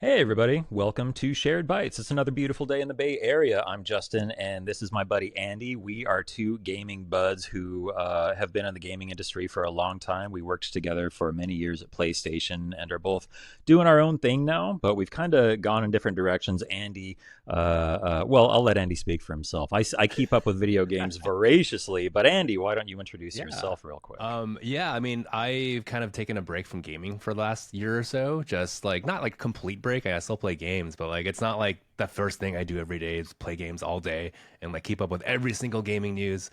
Hey, everybody. Welcome to Shared Bites. It's another beautiful day in the Bay Area. I'm Justin, and this is my buddy Andy. We are two gaming buds who have been in the gaming industry for a long time. We worked together for many years at PlayStation and are both doing our own thing now, but we've kind of gone in different directions. Andy, well, I'll let Andy speak for himself. I keep up with video games voraciously, but Andy, why don't you introduce Yeah. yourself real quick? Yeah, I mean, I've kind of taken a break from gaming for the last year or so. Just like not like complete break. I still play games, but like it's not like the first thing I do every day is play games all day and like keep up with every single gaming news.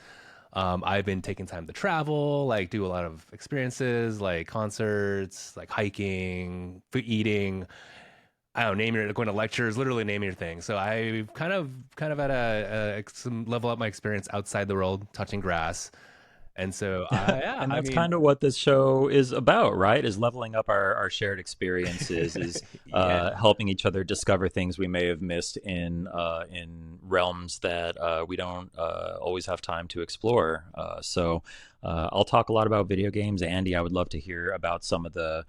I've been taking time to travel, like do a lot of experiences, like concerts, like hiking, food eating. I don't know, name your going to lectures, literally name your thing. So I've kind of had some level up my experience outside the world, touching grass. And so yeah, And I that's mean, kind of what this show is about, right? Is leveling up our shared experiences, is yeah. helping each other discover things we may have missed in realms that we don't always have time to explore. I'll talk a lot about video games. Andy, I would love to hear about some of the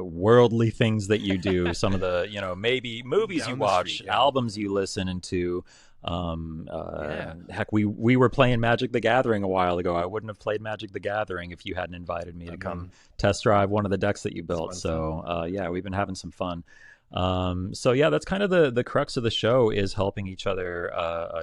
worldly things that you do, some of the, maybe movies you Down the street, watch, yeah. albums you listen into. Yeah. Heck, we were playing Magic the Gathering a while ago. I wouldn't have played Magic the Gathering if you hadn't invited me I to come mean, test drive one of the decks that you it's built. fun stuff. Yeah, we've been having some fun. So yeah, that's kind of the crux of the show is helping each other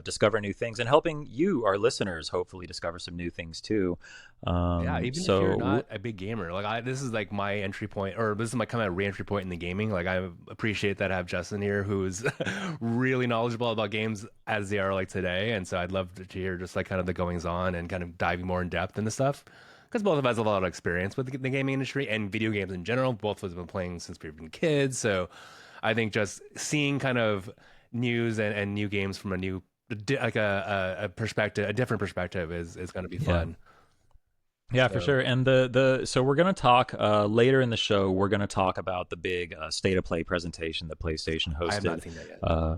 discover new things and helping you, our listeners, hopefully discover some new things too. Yeah, Um, even if you're so not a big gamer, like this is like my entry point, or this is my kind of re-entry point in the gaming. Like I appreciate that I have Justin here, who's really knowledgeable about games as they are like today, and so I'd love to hear just like kind of the goings on and kind of diving more in depth into stuff. Because both of us have a lot of experience with the gaming industry and video games in general. Both of us have been playing since we've been kids, so I think just seeing kind of news and new games from a new like a perspective, a different perspective is going to be yeah. fun. Yeah, for So sure. And the so we're gonna talk later in the show. We're gonna talk about the big state of play presentation that PlayStation I have not hosted seen that yet. uh,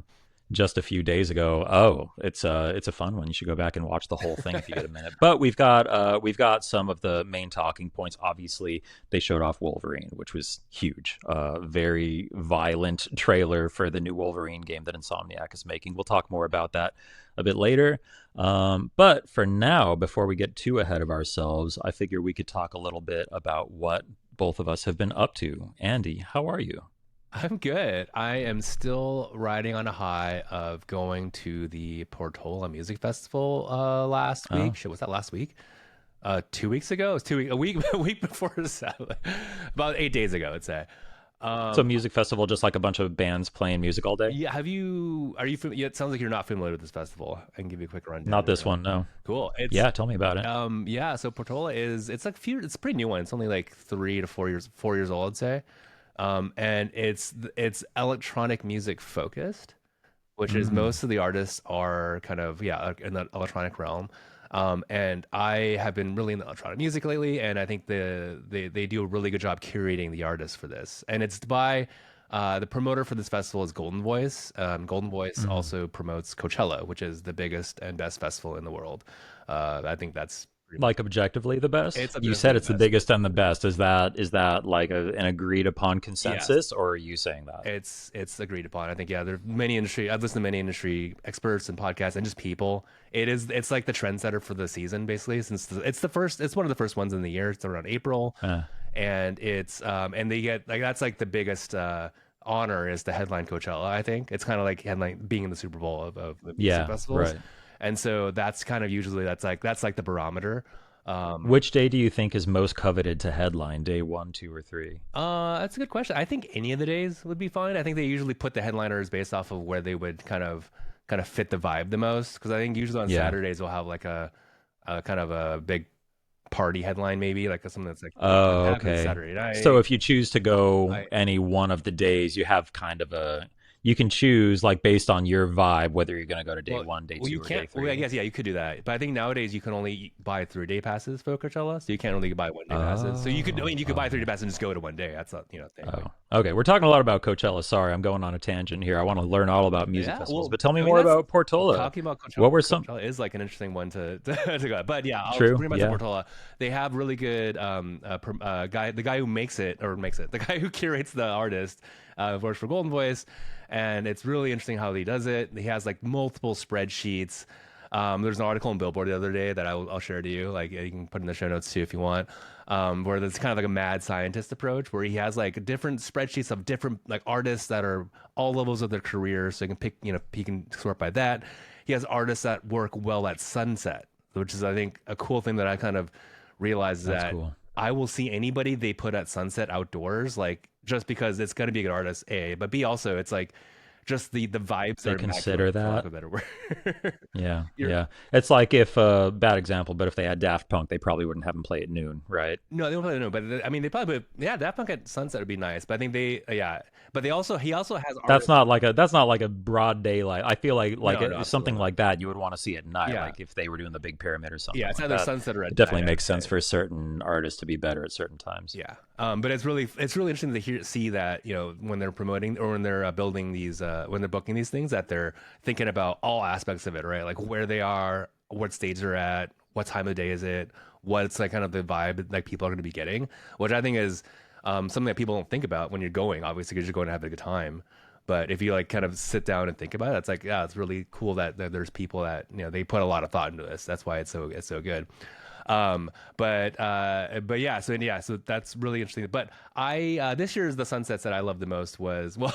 just a few days ago. Oh, it's a fun one. You should go back and watch the whole thing if you get a minute. But we've got some of the main talking points. Obviously, they showed off Wolverine, which was huge. Very violent trailer for the new Wolverine game that Insomniac is making. We'll talk more about that a bit later. But for now, before we get too ahead of ourselves, I figure we could talk a little bit about what both of us have been up to. Andy, how are you? I'm good. I am still riding on a high of going to the Portola Music Festival last week. Oh. Shit, was that last week? 2 weeks ago? It was 2 week a week a week before Saturday. About 8 days ago, I'd say. So Um, music festival, just like a bunch of bands playing music all day? yeah, are you yeah, it sounds like you're not familiar with this festival. I can give you a quick rundown Not if you this want. one, no. Cool. Yeah, tell me about it. Yeah, so Portola it's like it's a pretty new one. It's only like 3 to 4 years old, I'd say. And it's electronic music focused, which is Mm. most of the artists are kind of in the electronic realm. And I have been really into electronic music lately, and I think they do a really good job curating the artists for this. And it's by the promoter for this festival is Golden Voice. Golden Voice Mm. also promotes Coachella, which is the biggest and best festival in the world. I think that's pretty much Like objectively the best? it's You objectively said the it's the best. biggest and the best. Is that like an agreed upon Yes. consensus, or are you saying that? It's agreed upon. I think yeah, there are many industry. I've listened to many industry experts and podcasts and just people. It's like the trendsetter for the season basically. Since it's one of the first ones in the year. It's around April, Uh, and it's and they get like that's like the biggest honor is the headline Coachella. I think it's kind of like headline being in the Super Bowl of the music yeah, festivals, right. and so that's kind of usually that's like the barometer. Um, Which day do you think is most coveted to headline? Day one, two, or three? That's a good question. I think any of the days would be fine. I think they usually put the headliners based off of where they would kind of fit the vibe the most. Because I think usually on Yeah. Saturdays we'll have like a kind of a big party headline, maybe like something that's like Oh, happening okay. Saturday So night. if you choose to go I any one of the days, you have kind of you can choose like based on your vibe whether you're going to go to day well, one, day well, you two, or day can't. Well, I three. guess yeah, you could do that. But I think nowadays you can only buy 3 day passes for Coachella, so you can't only buy 1 day passes. So you could, I Oh, mean, you could buy 3 day oh, passes and just go to 1 day. That's not thing. Like oh. Okay, we're talking a lot about Coachella. Sorry, I'm going on a tangent here. I want to learn all about music yeah, festivals, well, but tell me I mean more that's about Portola. talking about Coachella. What were some? Coachella is like an interesting one to go. But yeah, I'll True. bring back to Yeah. Portola. They have really good guy. The guy who makes it, the guy who curates the artist. works for Golden Voice, and it's really interesting how he does it. He has like multiple spreadsheets. There's an article in Billboard the other day that I'll share to you. Like you can put in the show notes too if you want. Where there's kind of like a mad scientist approach, where he has like different spreadsheets of different like artists that are all levels of their career, so you can pick, he can sort by that. He has artists that work well at sunset, which is I think a cool thing that I kind of realized That's that cool. I will see anybody they put at sunset outdoors, like just because it's gonna be a good artist, A, but B also it's like just the vibes They are consider immaculate for lack that. of a better word. Yeah, You're yeah. It's like if bad example, but if they had Daft Punk, they probably wouldn't have them play at noon, right? No, they don't probably know, but I mean, they probably yeah, Daft Punk at sunset would be nice, but I think they yeah, but they also he also has artists. That's not like a broad daylight. I feel like No, no, something absolutely not. like that you would want to see at night, Yeah, like if they were doing the Big Pyramid or something yeah, it's like either that. sunset or It at definitely night, I'd makes sense say. for certain artists to be better at certain times. Yeah, but it's really interesting to see that when they're promoting or when they're building these when they're booking these things that they're thinking about all aspects of it, right? Like where they are, what stage they're at, what time of day is it, what's like kind of the vibe like people are going to be getting, which I think is something that people don't think about when you're going, obviously, because you're going to have a good time. But if you like kind of sit down and think about it, it's like yeah, it's really cool that there's people that they put a lot of thought into this. That's why it's so good. But yeah, so that's really interesting. But I this year's the sunsets that I loved the most was well,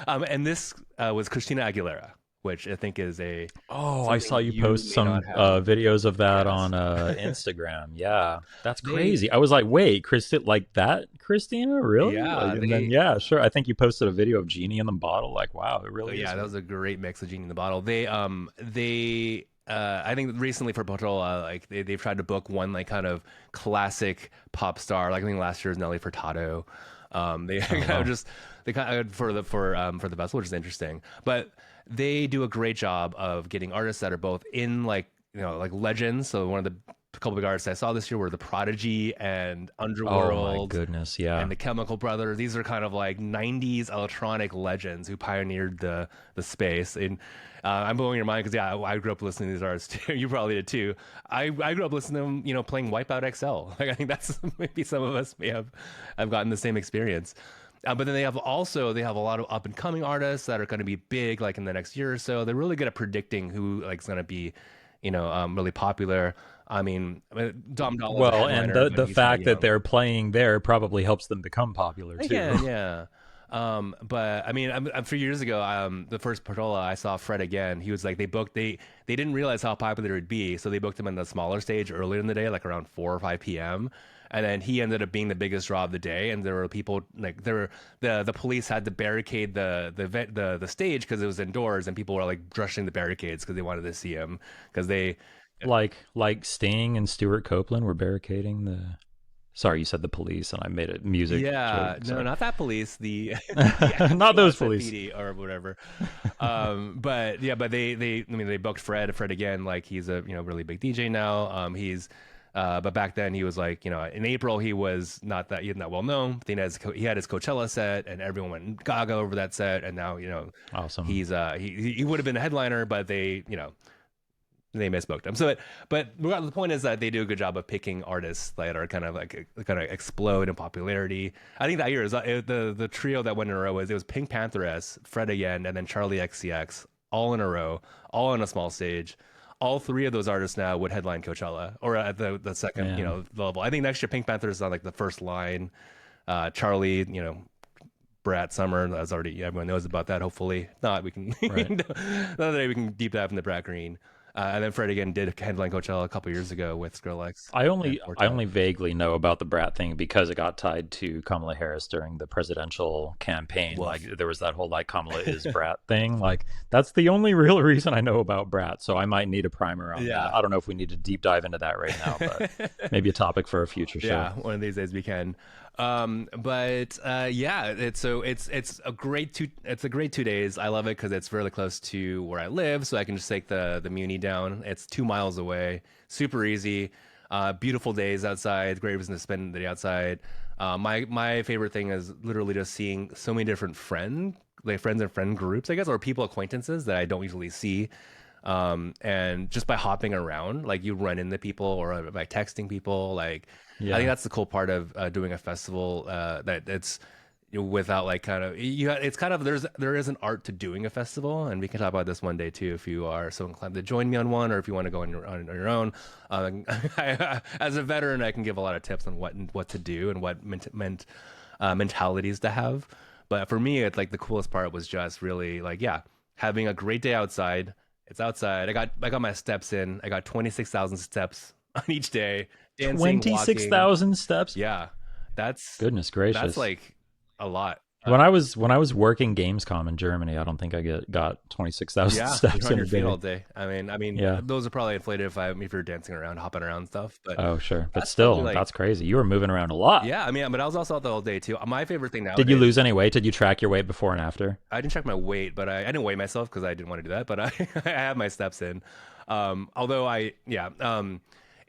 and this was Christina Aguilera, which I think is a Oh, I something saw you you post may not some have. videos of that Yes, on Instagram. Yeah, that's they crazy. I was like, wait, like that, Christina, really? Like, yeah and then they yeah, sure. I think you posted a video of Genie in the bottle. Like, wow, it oh, really is yeah, that her. was a great mix of Genie in the Bottle. They I think recently for Portola, like they've tried to book one like kind of classic pop star. Like I think last year's Nelly Furtado. They Oh kind of wow. just they kind of for the festival, which is interesting. But they do a great job of getting artists that are both in like like legends. So one of the couple big artists I saw this year were the Prodigy and Oh my Underworld goodness. and Yeah. the Chemical Brothers. These are kind of like '90s electronic legends who pioneered the space. And I'm blowing your mind because yeah, I grew up listening to these artists too. You probably did too. I grew up listening to them, playing Wipeout XL. Like I think that's maybe some of us may have gotten the same experience. But then they have a lot of up and coming artists that are going to be big like in the next year or so. They're really good at predicting who like is going to be, really popular. Dom Dolla is a Well, and headliner, but the he's kind of fact that young. they're playing there probably helps them become popular too. Again, yeah. But I mean, a few years ago, the first Portola I saw Fred again. He was like they didn't realize how popular it would be, so they booked him on the smaller stage earlier in the day, like around 4 or 5 p.m. And then he ended up being the biggest draw of the day. And there were people like the police had to barricade the stage because it was indoors, and people were like rushing the barricades because they wanted to see him because they Like Sting and Stuart Copeland were barricading the. Sorry, you said the police, and I made a music joke. yeah, no, Sorry, not that police, the not actual those police. SFPD or whatever. But yeah, but I mean, they booked Fred again. Like he's a really big DJ now. But back then he was like, in April he was not that he wasn't that well known. But then he had his Coachella set, and everyone went gaga over that set. And now Awesome. he would have been a headliner, but they misbooked him. But the point is that they do a good job of picking artists that are kind of like kind of explode in popularity. I think that year is the trio that went in a row was it was Pink Pantheress, Fred again, and then Charlie XCX, all in a row, all on a small stage. All three of those artists now would headline Coachella or at the second Man. level. I think next year Pink Pantheress is on like the first line. Charlie, Brat Summer. That's already everyone knows about that. Hopefully, not we can Right. another day we can deep dive into Brat Green. And then Fred again did headline Coachella a couple years ago with Skrillex and I Porta. only vaguely know about the brat thing because it got tied to Kamala Harris during the presidential campaign. Like Woof. there was that whole like Kamala is brat thing. Like that's the only real reason I know about brat. So I might need a primer on that. Yeah. I don't know if we need to deep dive into that right now, but maybe a topic for a future show. Yeah, one of these days we can. But yeah, it's a great 2 days. I love it because it's really close to where I live, so I can just take the Muni down. It's 2 miles away, super easy. Beautiful days outside. Great reason to spend the day outside. My favorite thing is literally just seeing so many different friends and friend groups, I guess, or people acquaintances that I don't usually see. And just by hopping around, like you run into people or by texting people, like I think Yeah. that's the cool part of doing a festival. That it's without like kind of it's kind of there is an art to doing a festival, and we can talk about this one day too if you are so inclined to join me on one, or if you want to go on your own. As a veteran, I can give a lot of tips on what to do and what mentalities to have. But for me, it's like the coolest part was just really like, yeah, having a great day outside. It's outside. I got my steps in. I got 26,000 steps on each day, dancing, walking. 26,000 steps. Yeah, that's Goodness that's gracious. like a lot. When I was working Gamescom in Germany, I don't think I got 26,000 Yeah, you're steps on in your a feet all day. day. I mean, Yeah. those are probably inflated if you're dancing around, hopping around stuff. But Oh, sure. But that's probably still, like, that's crazy. You were moving around a lot. yeah. I mean, but I was also out the whole day too. My favorite thing Did you nowadays, lose any weight? Did you track your weight before and after? I didn't check my weight, but I didn't weigh myself because I didn't want to do that. But I I have my steps in. Although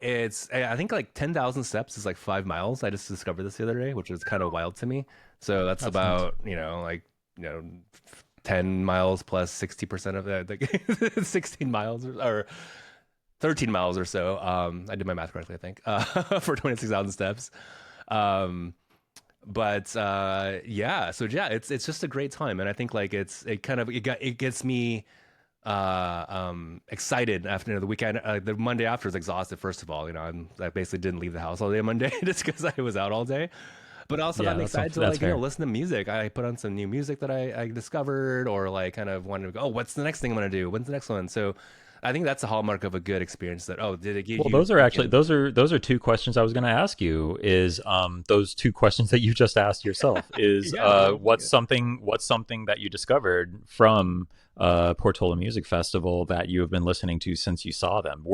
it's I think like 10,000 steps is like 5 miles. I just discovered this the other day, which is kind of wild to me. So that's That's nuts. about like you know 10 miles plus 60% of that, like 16 miles or 13 miles or so. I did my math correctly, I think, for 26,000 steps. Um, but yeah, so yeah, it's just a great time, and I think like it gets me excited after the weekend. The Monday after is exhausted. First of all, I basically didn't leave the house all day Monday just because I was out all day. But also got Yeah, me that's excited to that's like fair. listen to music. I put on some new music that I discovered, or like kind of wanted to go, oh, what's the next thing I'm gonna do? When's the next one? So I think that's a hallmark of a good experience. That, oh, did it give Well, you those are actually thinking? those are two questions I was going to ask you. Is those two questions that you just asked yourself? Is Yeah, yeah, what's something that you discovered from Portola Music Festival that you have been listening to since you saw them?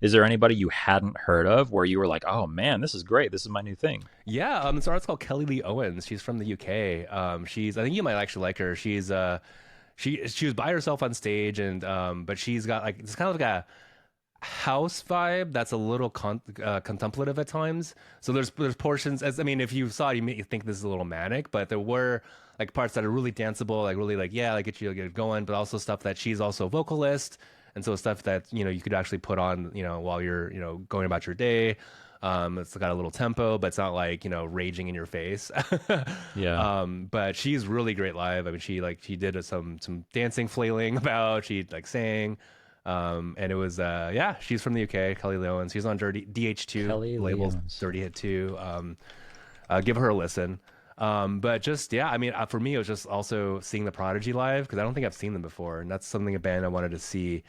Is there anybody you hadn't heard of where you were like, oh man, this is great, this is my new thing? yeah. This artist called Kelly Lee Owens. She's from the UK. I think you might actually like her. She was by herself on stage, and but she's got like it's kind of like a house vibe that's a little contemplative at times. So there's portions, as I mean, if you saw it, you may think this is a little manic, but there were like parts that are really danceable, like really like, yeah, like get it going, but also stuff that she's also a vocalist, and so stuff that you could actually put on while you're going about your day. It's got a little tempo, but it's not like raging in your face. Yeah. But she's really great live. I mean, she did some dancing, flailing about. She like sang. And it was yeah, she's from the UK, Kelly Lee Owens. She's on Dirty DH2 Kelly labels, Leons. Dirty Hit 2. Give her a listen. But just yeah, I mean, for me, it was just also seeing the Prodigy live because I don't think I've seen them before, and that's something a band I wanted to see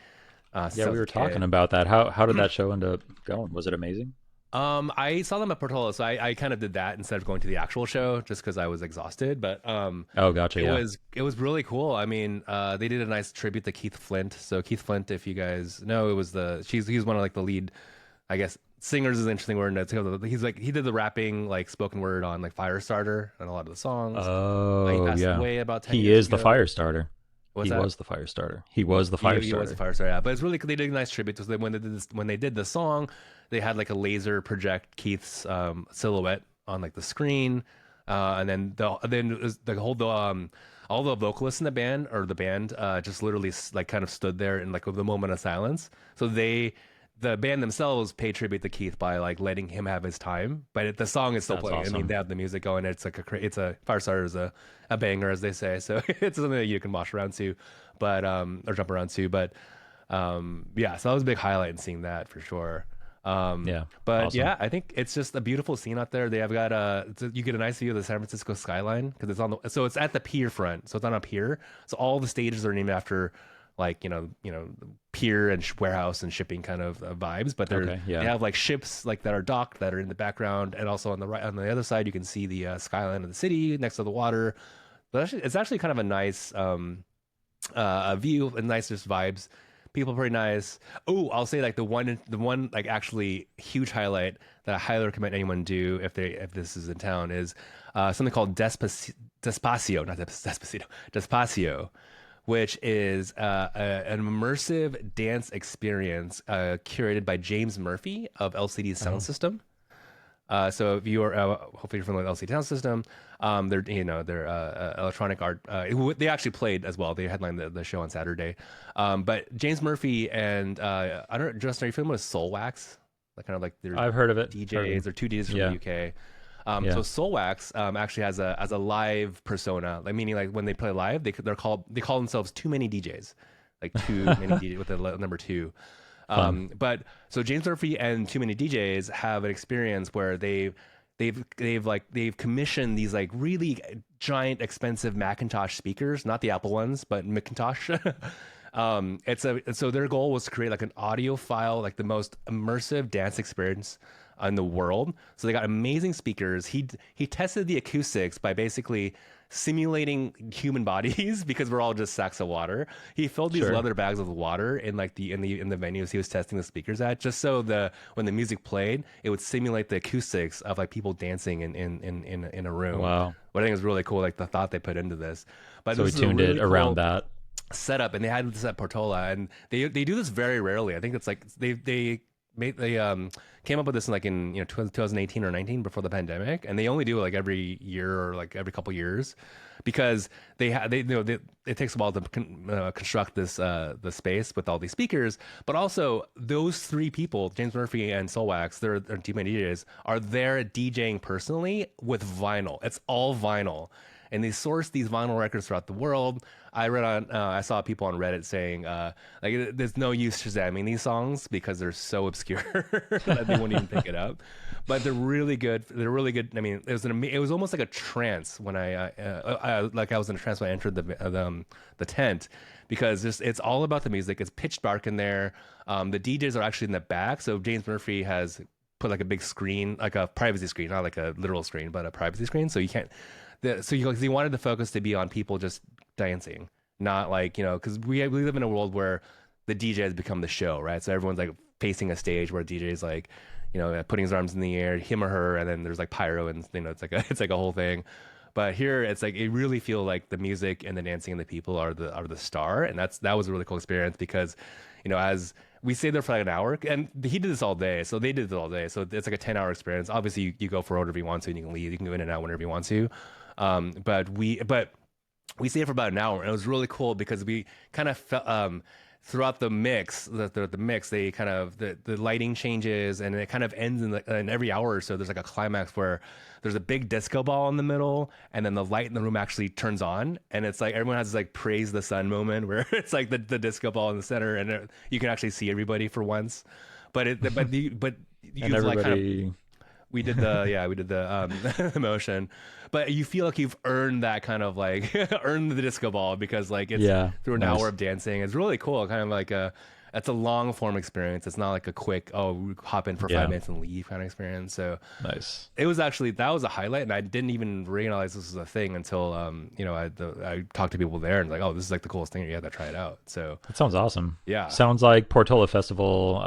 Yeah, since I we was were a talking kid. about that. How did that show end up going? Was it amazing? I saw them at Portola, so I kind of did that instead of going to the actual show just because I was exhausted. But Oh, gotcha. Yeah. it was really cool. I mean, they did a nice tribute to Keith Flint. So Keith Flint, if you guys know, it was he's one of like the lead, I guess singers is an interesting word. He's like he did the rapping like spoken word on like Firestarter and a lot of the songs. He Oh, passed yeah. away about 10 He years is the ago. fire starter. What's He that? was the fire starter. He was the fire He was a starter. fire starter, yeah. But it's really cool. They did a nice tribute to when they did when they did the song, they had like a laser project Keith's silhouette on like the screen, and then it was all the vocalists in the band or the band just literally like kind of stood there in like the moment of silence. So the band themselves pay tribute to Keith by like letting him have his time, but the song is still That's playing. I mean, awesome. they have the music going. It's like it's a Firestarter is a banger as they say. So it's something that you can wash around to, but or jump around to. But yeah, so that was a big highlight in seeing that for sure. Yeah. But Awesome. yeah, I think it's just a beautiful scene out there. They have got you get a nice view of the San Francisco skyline because so it's at the pier front, so it's on a pier. So all the stages are named after like pier and warehouse and shipping kind of vibes. But Okay. they Yeah. have like ships like that are docked that are in the background, and also on the other side you can see the skyline of the city next to the water. But it's actually kind of a nice view and nice just vibes. People are pretty nice. Oh, I'll say like the one like actually huge highlight that I highly recommend anyone do if this is in town is something called Despacio, not Despacito, Despacio, which is an immersive dance experience curated by James Murphy of LCD Sound Oh. System. So if you are hopefully you're familiar with LCD Sound System, they're electronic art. They actually played as well. They headlined the show on Saturday. But James Murphy and I don't Justin, are you familiar with Soulwax? Like kind of like they're I've heard of it. Heard of DJs him. or two DJs from the Yeah. UK. So Yeah. Soulwax actually has a live persona, like meaning like when they play live, they call themselves Too Many DJs, like too many DJs with the number two. Fun. But so James Murphy and Too Many DJs have an experience where they've commissioned these like really giant expensive Macintosh speakers, not the Apple ones, but Macintosh. It's a so their goal was to create like an audio file, like the most immersive dance experience in the world. So they got amazing speakers. He tested the acoustics by basically simulating human bodies because we're all just sacks of water. He filled these Sure. leather bags with water in like the venues he was testing the speakers at, just so the when the music played, it would simulate the acoustics of like people dancing in a room. Wow. What I think is really cool, like the thought they put into this. But So this we is a tuned it really around cool that. setup, and they had this at Portola, and they do this very rarely. I think it's like they came up with this in like in 2018 or 19 before the pandemic, and they only do it like every year or like every couple years because it takes a while to construct this the space with all these speakers, but also those three people, James Murphy and Soulwax, they're team DJs, are there DJing personally with vinyl. It's all vinyl, and they source these vinyl records throughout the world. I saw people on Reddit saying like there's no use Shazamming these songs because they're so obscure that they won't even pick it up. But they're really good. They're really good. I mean, it was almost like a trance when I was in a trance when I entered the tent because it's all about the music. It's pitch dark in there. The DJs are actually in the back, so James Murphy has put like a big screen, like a privacy screen, not like a literal screen, but a privacy screen. So you can't he wanted the focus to be on people just dancing, not like because we live in a world where the DJ has become the show, right? So everyone's like facing a stage where DJ is like putting his arms in the air, him or her, and then there's like pyro, and it's like a whole thing. But here it's like it really feel like the music and the dancing and the people are the star, and that was a really cool experience because as we stayed there for like an hour, and he did this all day, so they did this all day, so it's like a 10-hour experience. Obviously you go for whatever you want to, and you can leave, you can go in and out whenever you want to. But we stayed for about an hour, and it was really cool because we kind of felt throughout the mix, the mix, they kind of the lighting changes, and it kind of ends in every hour or so. There's like a climax where there's a big disco ball in the middle, and then the light in the room actually turns on, and it's like everyone has this like praise the sun moment where it's like the disco ball in the center, and you can actually see everybody for once. But you And like kind of everybody. we did the motion, but you feel like you've earned that kind of like earned the disco ball because like it's Yeah. through an hour Nice. of dancing. It's really cool, kind of like it's a long form experience. It's not like a quick we hop in for five Yeah. minutes and leave kind of experience. So Nice. it was actually that was a highlight, and I didn't even realize this was a thing until I talked to people there and like, oh, this is like the coolest thing. You have to try it out. So That sounds awesome. yeah. Sounds like Portola Festival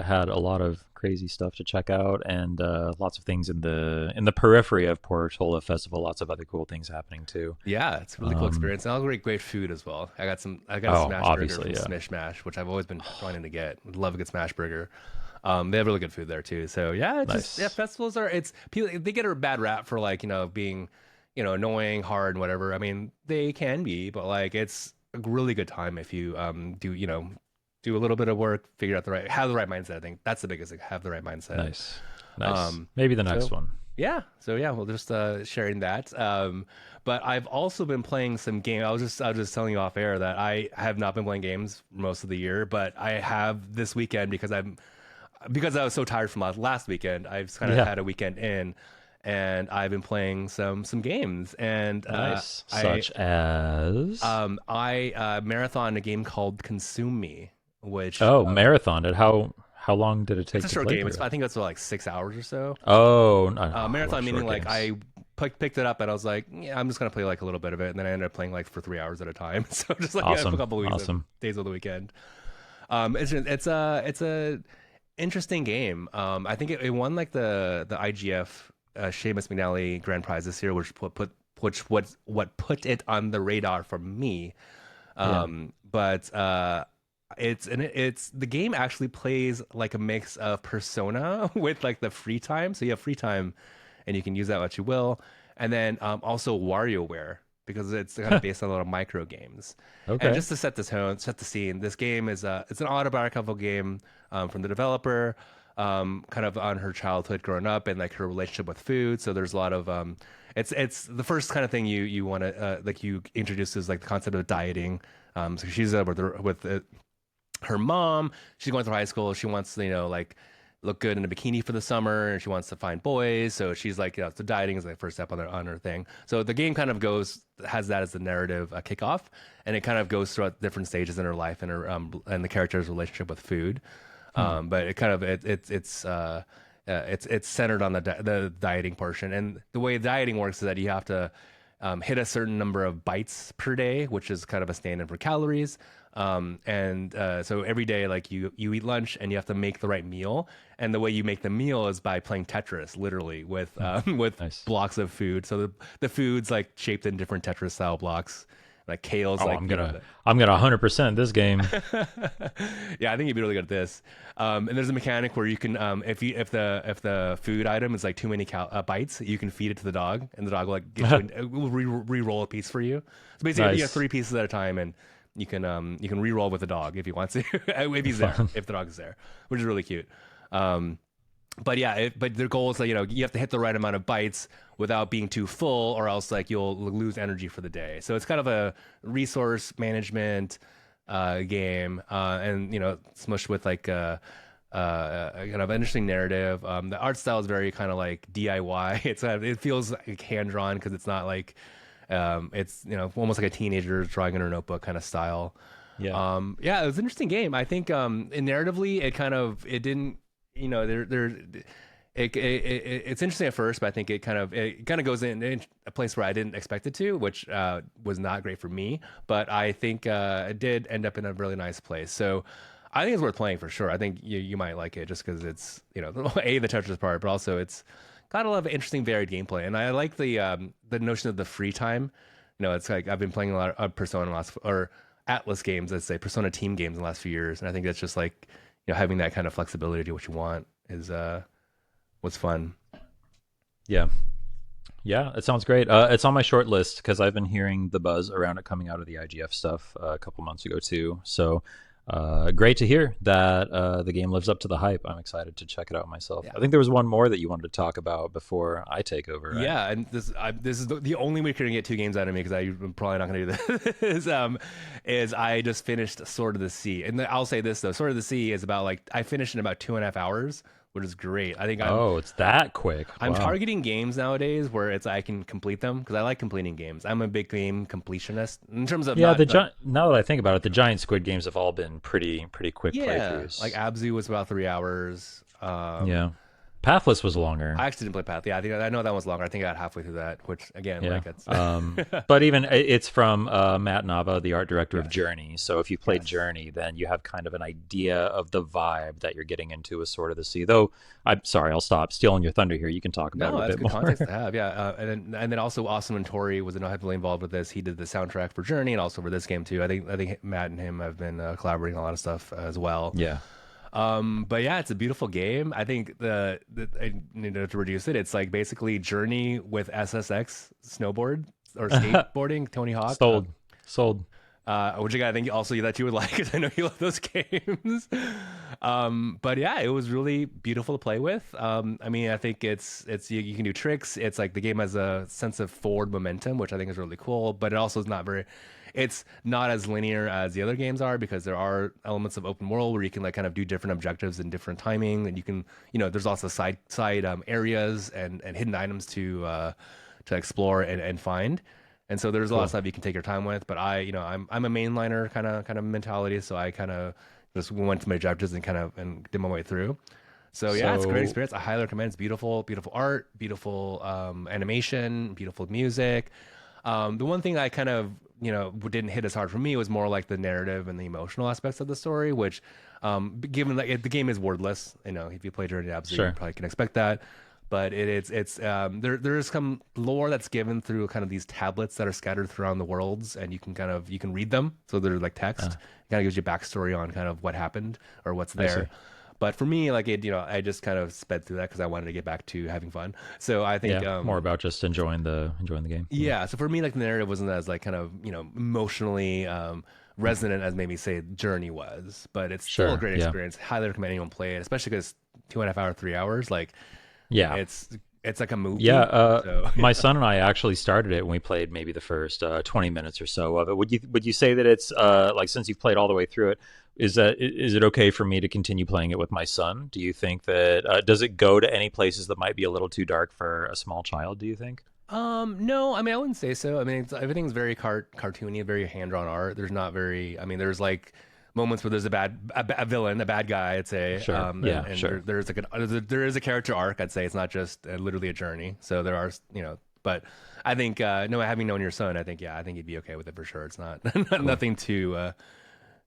had a lot of crazy stuff to check out, and lots of things in the periphery of Portola Festival. Lots of other cool things happening too. Yeah, it's a really cool experience. And great food as well. I got a Oh, smash burger obviously, from yeah. Smish Mash, which I've always been wanting to get. Love a good smash burger. They have really good food there too. So yeah, it's just Nice. festivals are it's people they get a bad rap for like, being, annoying, hard and whatever. I mean, they can be, but like it's a really good time if you do a little bit of work, figure out have the right mindset. I think that's the biggest thing, have the right mindset. Nice. Nice. Um, Maybe the next so one. yeah, so yeah, we'll just sharing that. But I've also been playing some game. I was just telling you off air that I have not been playing games most of the year, but I have this weekend because I was so tired from last weekend. I've kind of Yeah. had a weekend in, and I've been playing some games. And Nice. Such as. I marathon a game called Consume Me, which Oh, marathon. How long did it it's take a to short play game. through? I think it's like 6 hours or so. Oh, no, Marathon meaning short like games. I picked it up and I was like, yeah, I'm just gonna play like a little bit of it, and then I ended up playing like for 3 hours at a time. So just like a Awesome. couple of weeks of Awesome. days of the weekend. It's a interesting game. I think it won like the IGF Seamus McNally Grand Prize this year, which what put it on the radar for me. Yeah. But it's the game actually plays like a mix of Persona with like the free time. So you have free time, and you can use that what you will, and then also WarioWare because it's kind of based on a lot of micro games. And Okay. just to set the tone, set the scene, this game is it's an autobiographical game from the developer. kind of on her childhood growing up and like her relationship with food. So there's a lot of it's the first kind of thing you want to like you introduce is like the concept of dieting. So she's her mom. She's going through high school. She wants to, like look good in a bikini for the summer, and she wants to find boys. So she's like, so dieting is like first step on her thing. So the game kind of has that as the narrative kickoff, and it kind of goes throughout different stages in her life and her and the character's relationship with food. But it kind of it's centered on the dieting portion, and the way dieting works is that you have to hit a certain number of bites per day, which is kind of a standard for calories. So every day, like you eat lunch and you have to make the right meal. And the way you make the meal is by playing Tetris, literally with with Nice. blocks of food. So the food's like shaped in different Tetris style blocks. Like kale's Oh, like I'm gonna 100% this game. yeah, I think you'd be really good at this. And there's a mechanic where you can, if the food item is like too many bites, you can feed it to the dog, and the dog will like it will re-roll a piece for you. So basically, you get Nice. 3 pieces at a time, and you can re-roll with the dog if you want to, if he's there, Fun. if the dog is there, which is really cute. Um, but yeah, but their goal is that you have to hit the right amount of bites without being too full, or else like you'll lose energy for the day. So it's kind of a resource management game, and smushed with like kind of interesting narrative. The art style is very kind of like DIY. It feels like hand drawn because it's not like it's almost like a teenager drawing in her notebook kind of style. Yeah. Yeah, it was an interesting game. I think narratively it didn't it's interesting at first, but I think it kind of goes in a place where I didn't expect it to, which was not great for me. But I think it did end up in a really nice place. So I think it's worth playing for sure. I think you might like it just because it's the Tetris part, but also it's got a lot of interesting varied gameplay, and I like the notion of the free time. It's like I've been playing a lot of Persona or Atlas games, let's say Persona team games in the last few years, and I think that's just like having that kind of flexibility to do what you want is what's fun. Yeah. Yeah, it sounds great. It's on my short list because I've been hearing the buzz around it coming out of the IGF stuff a couple months ago too. So great to hear that the game lives up to the hype. I'm excited to check it out myself. Yeah. I think there was one more that you wanted to talk about before I take over, right? Yeah, and this is the only way you're gonna get 2 games out of me because I'm probably not gonna do this. Is I just finished Sword of the Sea, and I'll say this though, Sword of the Sea is about like I finished in about 2.5 hours, which is great. I think Oh, it's that quick. I'm Wow. targeting games nowadays where I can complete them because I like completing games. I'm a big game completionist in terms of Yeah, not like now that I think about it, the giant Squid games have all been pretty quick yeah, playthroughs. like Abzu was about 3 hours. Yeah. Pathless was longer. I actually didn't play Path. Yeah, I know that one's longer. I think I got halfway through that, which again, Yeah. like it's But even it's from Matt Nava, the art director of yes, Journey. So if you played yes. Journey, then you have kind of an idea of the vibe that you're getting into with Sword of the Sea. Though, I'm sorry, I'll stop stealing your thunder here. You can talk about No, it a that's bit good more. context to have. Yeah, and then also Austin Tori was heavily involved with this. He did the soundtrack for Journey and also for this game too. I think Matt and him have been collaborating on a lot of stuff as well. Yeah. But yeah, it's a beautiful game. I think I need to reduce it. It's like basically Journey with SSX snowboard or skateboarding, Tony Hawk. Sold. Sold. Which again, I think also that you would like because I know you love those games. But yeah, it was really beautiful to play with. I mean, I think it's you can do tricks. It's like the game has a sense of forward momentum, which I think is really cool. But it also is not very. It's not as linear as the other games are because there are elements of open world where you can like kind of do different objectives in different timing, and you can there's also side areas and hidden items to explore and find. And so there's a lot of Cool. stuff you can take your time with, but I'm a mainliner kind of mentality, so I kind of just went to my objectives and and did my way through. So yeah, it's a great So experience. I highly recommend. It's beautiful, beautiful art, beautiful animation, beautiful music. The one thing I kind of didn't hit as hard for me was more like the narrative and the emotional aspects of the story, which given that the game is wordless, if you play Journey Abs, you sure. probably can expect that. But it's there is some lore that's given through kind of these tablets that are scattered throughout the worlds, and you can read them. So they're like text. Uh, It kind of gives you backstory on kind of what happened or what's I see. there. But for me, like I just kind of sped through that because I wanted to get back to having fun. So I think Yeah. More about just enjoying the game. Yeah. yeah. So for me, like the narrative wasn't as like kind of emotionally resonant as maybe say Journey was, but it's still a Sure. great Yeah. experience. Highly recommend anyone play it, especially because 2.5 hours, 3 hours. Like Yeah. it's it's like a Yeah, movie. So my son and I actually started it when we played maybe the first 20 minutes or so of it. Would you say that it's like, since you've played all the way through it, is it okay for me to continue playing it with my son? Do you think that does it go to any places that might be a little too dark for a small child, do you think? no, I mean, I wouldn't say so. I mean, everything's very cartoony, very hand-drawn art. There's not very, I mean, there's like moments where there's a villain, a bad guy, I'd say. Sure. And, Yeah, and sure. there's like there is a character arc, I'd say. It's not just literally a journey. So there are, but I think, no, having known your son, I think, yeah, I think he'd be okay with it for sure. It's not Cool. nothing too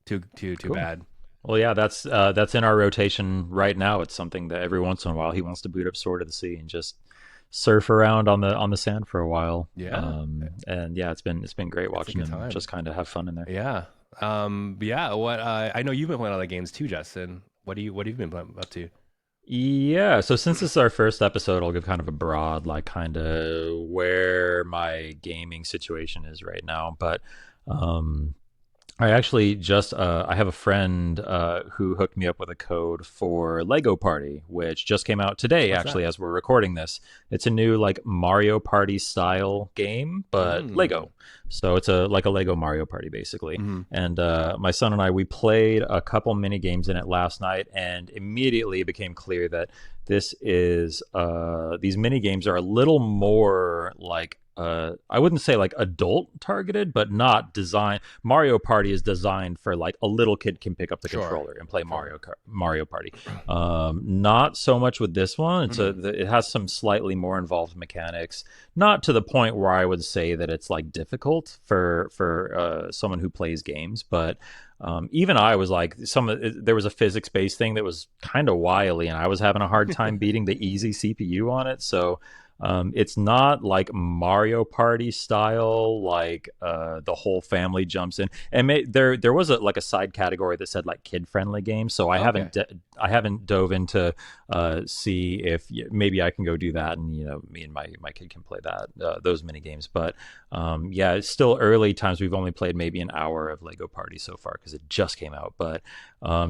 Cool. bad. Well, yeah, that's in our rotation right now. It's something that every once in a while he wants to boot up Sword of the Sea and just surf around on the sand for a while. Yeah, And yeah, it's been great it's a watching good him time. just kind of have fun in there. Yeah. But yeah, what I know you've been playing a lot of games too, Justin. What have you been up to? Yeah, so since this is our first episode, I'll give kind of a broad, like, kind of where my gaming situation is right now. But um, I actually just I have a friend who hooked me up with a code for Lego Party, which just came out today. What's that? Actually, as we're recording this, it's a new like Mario Party style game, but Mm. Lego. So it's a like a Lego Mario Party basically. Hmm. And my son and I, we played a couple mini games in it last night, and immediately it became clear that these mini games are a little more like, I wouldn't say like adult targeted, but not designed. Mario Party is designed for like a little kid can pick up the Sure. controller and play Sure. Mario Party. Not so much with this one. Hmm. It has some slightly more involved mechanics, not to the point where I would say that it's like difficult for someone who plays games, but even I was like, there was a physics based thing that was kind of wily, and I was having a hard time beating the easy CPU on it. So it's not like Mario Party style, like the whole family jumps in. And there was like a side category that said like kid friendly games. So Okay. I haven't dove into see if maybe I can go do that, and me and my kid can play that those mini games. But yeah, it's still early times. We've only played maybe an hour of Lego Party so far because it just came out. But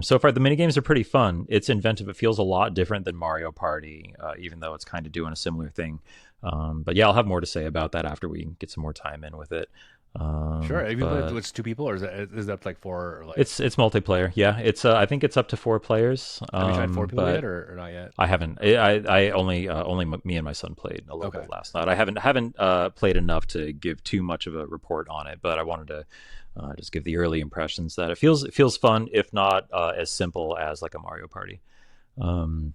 so far the mini games are pretty fun. It's inventive. It feels a lot different than Mario Party, even though it's kind of doing a similar thing. But yeah, I'll have more to say about that after we get some more time in with it. Sure. Have you played But with two people, or is that like four? Or like, it's multiplayer. Yeah, it's I think it's up to 4 players. have you tried four people yet, But or not yet? I haven't. I only me and my son played a little Okay. bit last night. I haven't played enough to give too much of a report on it, but I wanted to just give the early impressions that it feels fun, if not as simple as like a Mario Party. Um,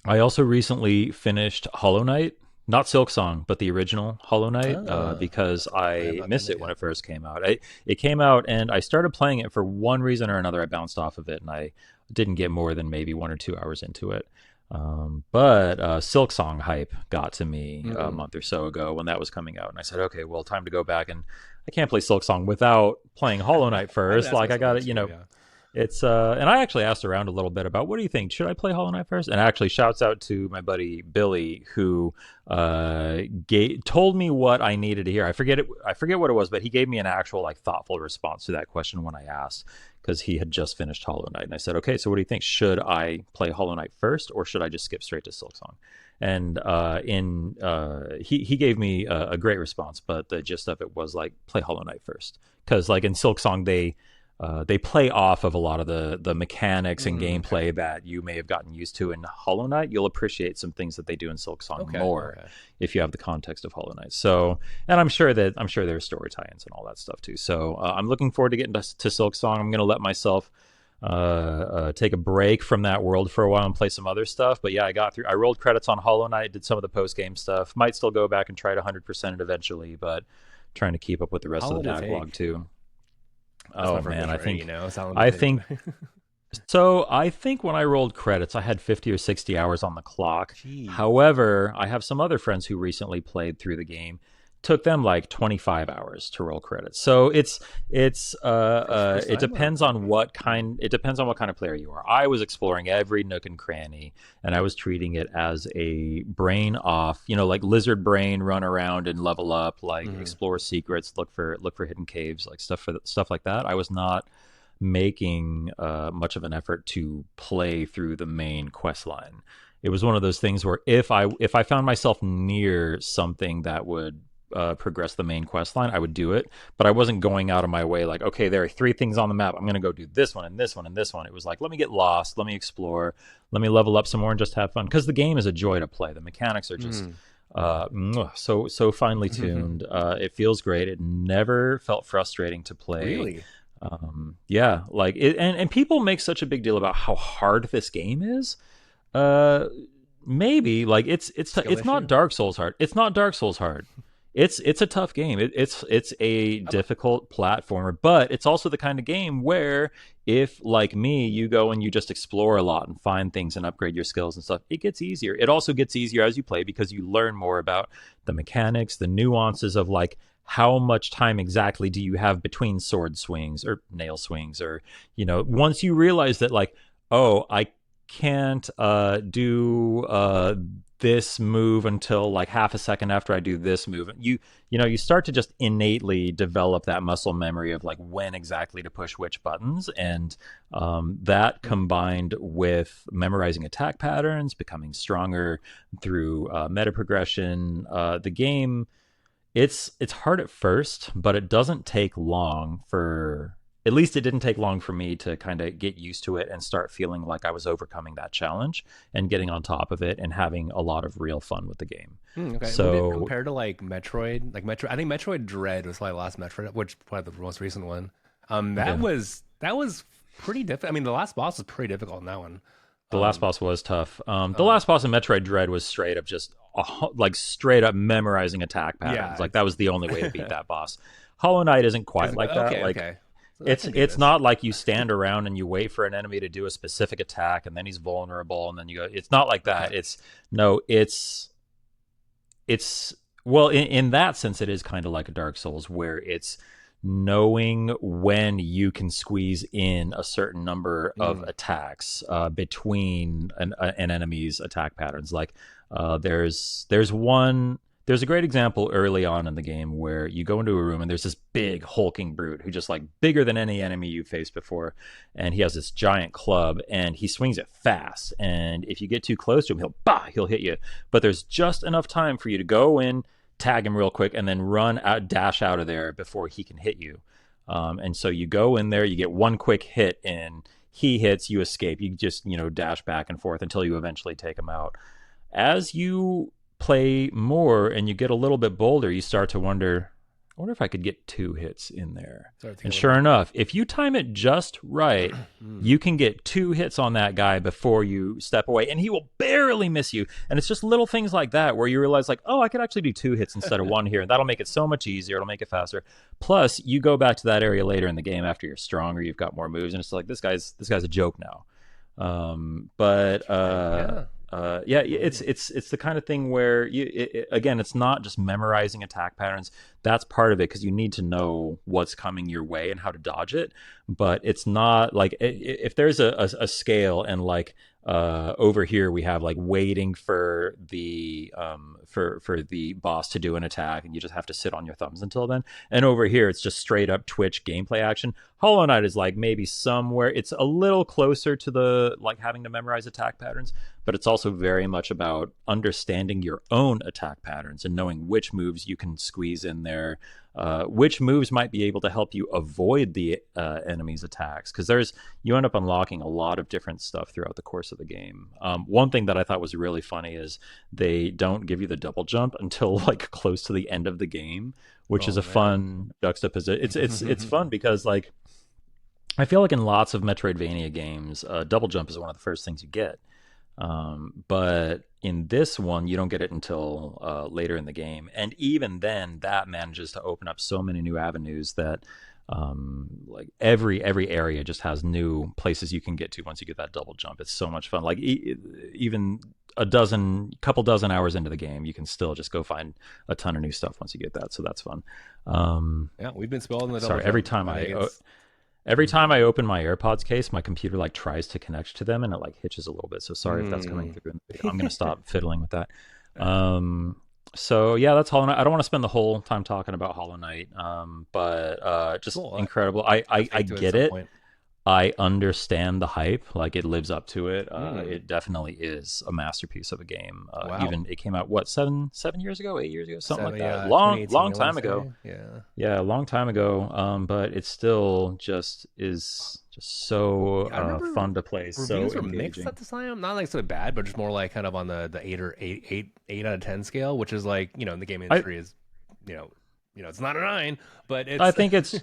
I also recently finished Hollow Knight, not Silk Song, but the original Hollow Knight, Ah, because I have I not done missed that it when yet. it first came out. It came out and I started playing it for one reason or another. I bounced off of it and I didn't get more than maybe 1 or 2 hours into it. But Silk Song hype got to me a Mm. month or so ago when that was coming out, and I said, okay, well, time to go back, and I can't play Silk Song without playing Hollow Knight I did first. ask my Like, I son got that to, too. Yeah. it's and I actually asked around a little bit about, what do you think? Should I play Hollow Knight first? And actually, shouts out to my buddy Billy, who told me what I needed to hear. I forget what it was, but he gave me an actual like thoughtful response to that question when I asked, because he had just finished Hollow Knight, and I said, okay, so what do you think? Should I play Hollow Knight first, or should I just skip straight to Silksong? And he gave me a great response, but the gist of it was like, play Hollow Knight first, because like in Silksong they play off of a lot of the mechanics and Okay. gameplay that you may have gotten used to in Hollow Knight. You'll appreciate some things that they do in Silksong Okay. more Okay. if you have the context of Hollow Knight. So, and I'm sure there's story tie-ins and all that stuff too. So I'm looking forward to getting to Silksong. I'm going to let myself take a break from that world for a while and play some other stuff. But yeah, I rolled credits on Hollow Knight, did some of the post game stuff. Might still go back and try to 100% it eventually, but trying to keep up with the How rest of long the did it backlog take? too. That's my Oh first man, question. How long did I it think take? I think when I rolled credits, I had 50 or 60 hours on the clock. Jeez. However, I have some other friends who recently played through the game. Took them like 25 hours to roll credits. So First it timer? depends on what kind of player you are. I was exploring every nook and cranny, and I was treating it as a brain off, like lizard brain, run around and level up, like Hmm. explore secrets, look for hidden caves, like stuff like that. I was not making much of an effort to play through the main quest line. It was one of those things where if I found myself near something that would progress the main quest line, I would do it. But I wasn't going out of my way like, okay, there are 3 things on the map. I'm going to go do this one and this one and this one. It was like, let me get lost, let me explore, let me level up some more and just have fun. Because the game is a joy to play. The mechanics are just so finely tuned. It feels great. It never felt frustrating to play. Really? Yeah, like it, and people make such a big deal about how hard this game is. Uh, Maybe like Skill it's not issue? Dark Souls hard. It's not Dark Souls hard. It's a tough game. It's a difficult platformer, but it's also the kind of game where if like me, you go and you just explore a lot and find things and upgrade your skills and stuff, it gets easier. It also gets easier as you play because you learn more about the mechanics, the nuances of like how much time exactly do you have between sword swings or nail swings, or once you realize that like, oh, I can't do this move until like half a second after I do this move. You start to just innately develop that muscle memory of like when exactly to push which buttons, and that combined with memorizing attack patterns, becoming stronger through meta progression. The game, it's hard at first, but it doesn't take long for at least it didn't take long for me to kind of get used to it and start feeling like I was overcoming that challenge and getting on top of it and having a lot of real fun with the game. Okay. Would it So compare to like Metroid? Like I think Metroid Dread was my last Metroid, which probably the most recent one. yeah, That was pretty difficult. I mean, the last boss was pretty difficult in that one. the last Um, boss was tough. The um, last boss in Metroid Dread was straight up just like straight up memorizing attack yeah, patterns. Like that was the only way to beat that boss. Hollow Knight isn't quite like that. okay, Like okay. So I it's can do it's this. not like you stand around and you wait for an enemy to do a specific attack and then he's vulnerable and then you go. It's not like Okay. that. No, it's well in that sense it is kind of like a Dark Souls where it's knowing when you can squeeze in a certain number of Mm. attacks between an enemy's attack patterns. Like there's a great example early on in the game where you go into a room and there's this big hulking brute who just like bigger than any enemy you've faced before, and he has this giant club and he swings it fast, and if you get too close to him he'll hit you, but there's just enough time for you to go in, tag him real quick, and then run out, dash out of there before he can hit you. And so you go in there, you get one quick hit in, he hits, you escape, you just dash back and forth until you eventually take him out. As you play more and you get a little bit bolder, you start to wonder, I wonder if I could get 2 hits in there. Sorry to And hear sure about enough, if you time it just right, that. Mm. you can get 2 hits on that guy before you step away, and he will barely miss you. And it's just little things like that where you realize, like, oh, I could actually do 2 hits instead of one here. That'll make it so much easier. It'll make it faster. Plus, you go back to that area later in the game after you're stronger, you've got more moves, and it's like this guy's a joke now. But Yeah. yeah, it's the kind of thing where again, it's not just memorizing attack patterns. That's part of it because you need to know what's coming your way and how to dodge it. But it's not like if there's a scale and like over here we have like waiting for the for the boss to do an attack and you just have to sit on your thumbs until then, and over here it's just straight up Twitch gameplay action. Hollow Knight is like maybe somewhere it's a little closer to the like having to memorize attack patterns, but it's also very much about understanding your own attack patterns and knowing which moves you can squeeze in there, which moves might be able to help you avoid the enemy's attacks, because you end up unlocking a lot of different stuff throughout the course of the game. One thing that I thought was really funny is they don't give you the double jump until like close to the end of the game, which is Oh a man. fun juxtaposition. It's fun because like I feel like in lots of Metroidvania games, double jump is one of the first things you get. But in this one, you don't get it until later in the game, and even then, that manages to open up so many new avenues that like every area just has new places you can get to once you get that double jump. It's so much fun. Like even couple dozen hours into the game, you can still just go find a ton of new stuff once you get that. So that's fun. Um, Yeah, we've been spoiling the double Sorry, jump. every Mm. time I open my AirPods case, my computer like tries to connect to them and it like hitches a little bit. So sorry if that's coming Mm. through in the video. I'm gonna stop fiddling with that. Um, so yeah, that's Hollow Knight. I don't want to spend the whole time talking about Hollow Knight, but just Cool. incredible. I have I to at get some it. point. I understand the hype. Like it lives up to it. Mm. It definitely is a masterpiece of a game. Wow. Even it came out what, 7 years ago, 8 years ago, something like Seven, that. yeah, Long 2018, I want time to ago. say. Yeah. Yeah, a long time ago. But it still just is just so Yeah, I remember fun to play, so reviews were mixed engaging. at the time. Not like so bad, but just more like kind of on the eight out of 10 scale, which is like, in the game I industry is, you know, it's not a nine, but I it's think it's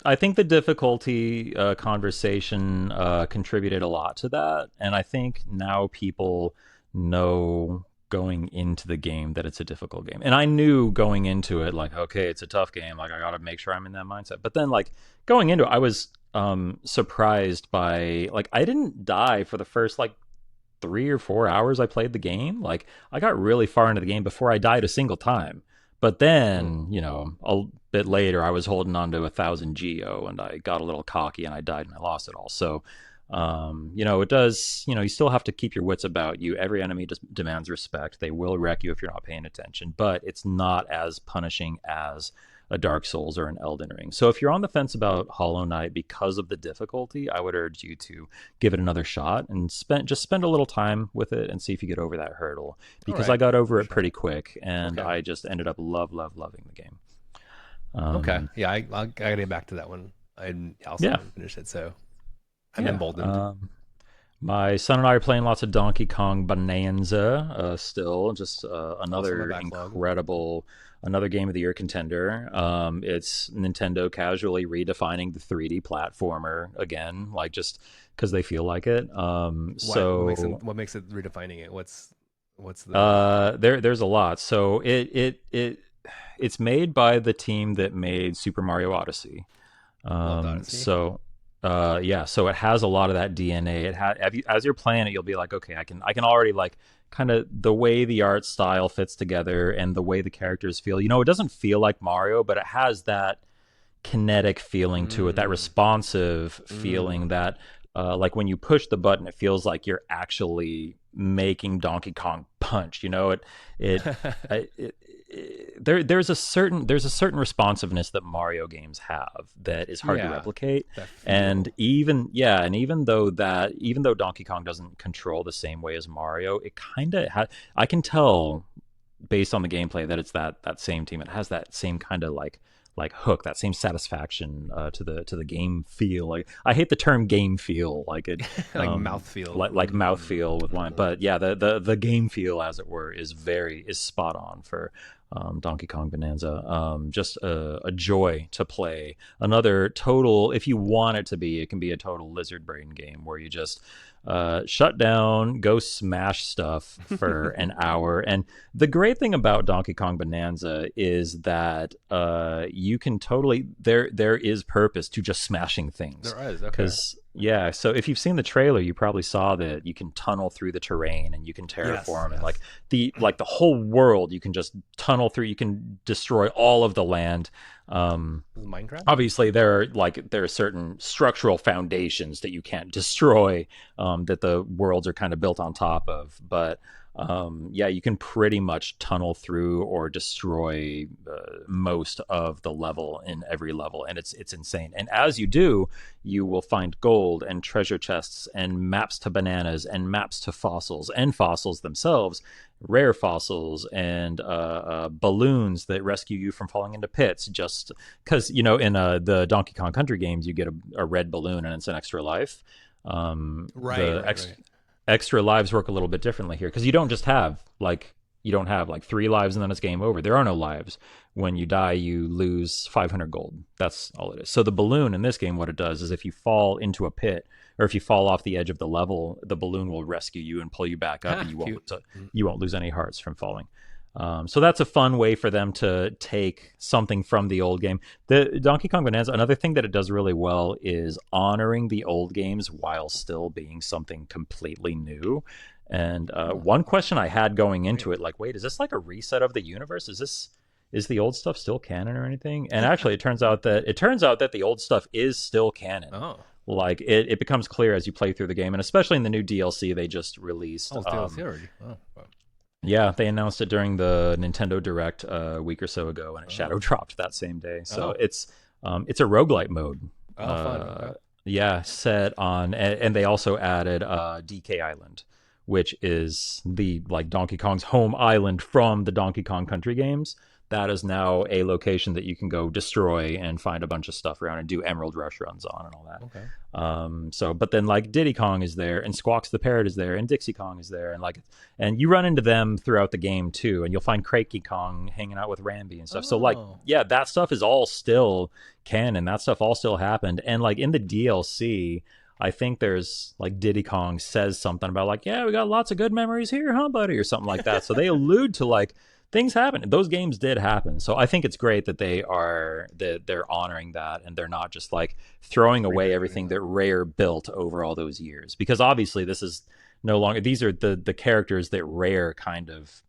I think the difficulty conversation contributed a lot to that, and I think now people know going into the game that it's a difficult game. And I knew going into it, like, okay, it's a tough game, like I got to make sure I'm in that mindset. But then like going into it, I was surprised by, like, I didn't die for the first like 3 or 4 hours I played the game. Like I got really far into the game before I died a single time. But Mm. then, a bit later, I was holding on to 1,000 geo, and I got a little cocky, and I died, and I lost it all. So, it does. You still have to keep your wits about you. Every enemy just demands respect. They will wreck you if you're not paying attention, but it's not as punishing as a Dark Souls or an Elden Ring. So if you're on the fence about Hollow Knight because of the difficulty, I would urge you to give it another shot and spend a little time with it and see if you get over that hurdle. All Because I right. got over For it sure. pretty quick, and Okay. I just ended up loving the game. Okay. Um, Yeah, I gotta get back to that one. I also yeah, haven't finished it, so I'm yeah. emboldened. My son and I are playing lots of Donkey Kong Bonanza still. Just Also in my another backlog. another game of the year contender. It's Nintendo casually redefining the 3D platformer again, like just because they feel like it. So What makes it redefining it? What's the there's a lot. So it's made by the team that made Super Mario Odyssey. Love the Um, Odyssey? so yeah, so it has a lot of that DNA. As you're playing it, you'll be like, okay, I can already like kind of the way the art style fits together and the way the characters feel. It doesn't feel like Mario, but it has that kinetic feeling to it, that Mm, responsive feeling mm. that like when you push the button, it feels like you're actually making Donkey Kong punch. There's a certain responsiveness that Mario games have that is hard to Yeah, replicate. that And feel. even though Donkey Kong doesn't control the same way as Mario, it kind of I can tell based on the gameplay that it's that same team. It has that same kind of like hook, that same satisfaction to the game feel. Like I hate the term game feel, like it, Like mouthfeel. like mouth feel with wine. But yeah, the game feel, as it were, is spot on for Donkey Kong Bonanza. Just a joy to play. Another total, if you want it to be, it can be a total lizard brain game where you just shut down, go smash stuff for an hour. And the great thing about Donkey Kong Bonanza is that you can totally there is purpose to just smashing things. There is, okay. Because yeah, so if you've seen the trailer, you probably saw that you can tunnel through the terrain and you can Yes, terraform, and yes. the whole world you can just tunnel through. You can destroy all of the land. Um, Is it Minecraft? Obviously there are certain structural foundations that you can't destroy, that the worlds are kind of built on top of, but yeah, you can pretty much tunnel through or destroy most of the level in every level, and it's insane. And as you do, you will find gold and treasure chests and maps to bananas and maps to fossils and fossils themselves, rare fossils, and balloons that rescue you from falling into pits. Just because in the Donkey Kong Country games, you get a red balloon and it's an extra life. Right, The right, right. extra lives work a little bit differently here because you don't have like 3 lives and then it's game over. There are no lives. When you die, you lose 500 gold. That's all it is. So the balloon in this game, what it does is if you fall into a pit or if you fall off the edge of the level, the balloon will rescue you and pull you back up, and Ah, cute. Mm. you won't lose any hearts from falling. So that's a fun way for them to take something from the old game. The Donkey Kong Bonanza, another thing that it does really well is honoring the old games while still being something completely new. And Oh, one question I had going great. into it, like, wait, is this like a reset of the universe? Is the old stuff still canon or anything? And actually, it turns out that the old stuff is still canon. Oh. Like it becomes clear as you play through the game, and especially in the new DLC they just released. Oh, it's DLC already. Oh, wow. Yeah, they announced it during the Nintendo Direct a week or so ago, and it shadow Oh. dropped that same day. So Oh. it's a roguelite mode. Oh, fun. Uh, Okay. Yeah, set on, and they also added DK Island, which is the like Donkey Kong's home island from the Donkey Kong Country games. That is now a location that you can go destroy and find a bunch of stuff around and do Emerald Rush runs on and all that. Okay. So, but then like Diddy Kong is there, and Squawks the Parrot is there, and Dixie Kong is there, and like, and you run into them throughout the game too, and you'll find Cranky Kong hanging out with Rambi and stuff. So like, Oh. yeah, that stuff is all still canon. That stuff all still happened, and like in the DLC, I think there's like Diddy Kong says something about like, yeah, we got lots of good memories here, huh, buddy, or something like that. So they allude to like things happen. Those games did happen. So I think it's great that they're honoring that, and they're not just like throwing away everything that Rare built over all those years. Because obviously this is no longer, these are the characters that Rare kind of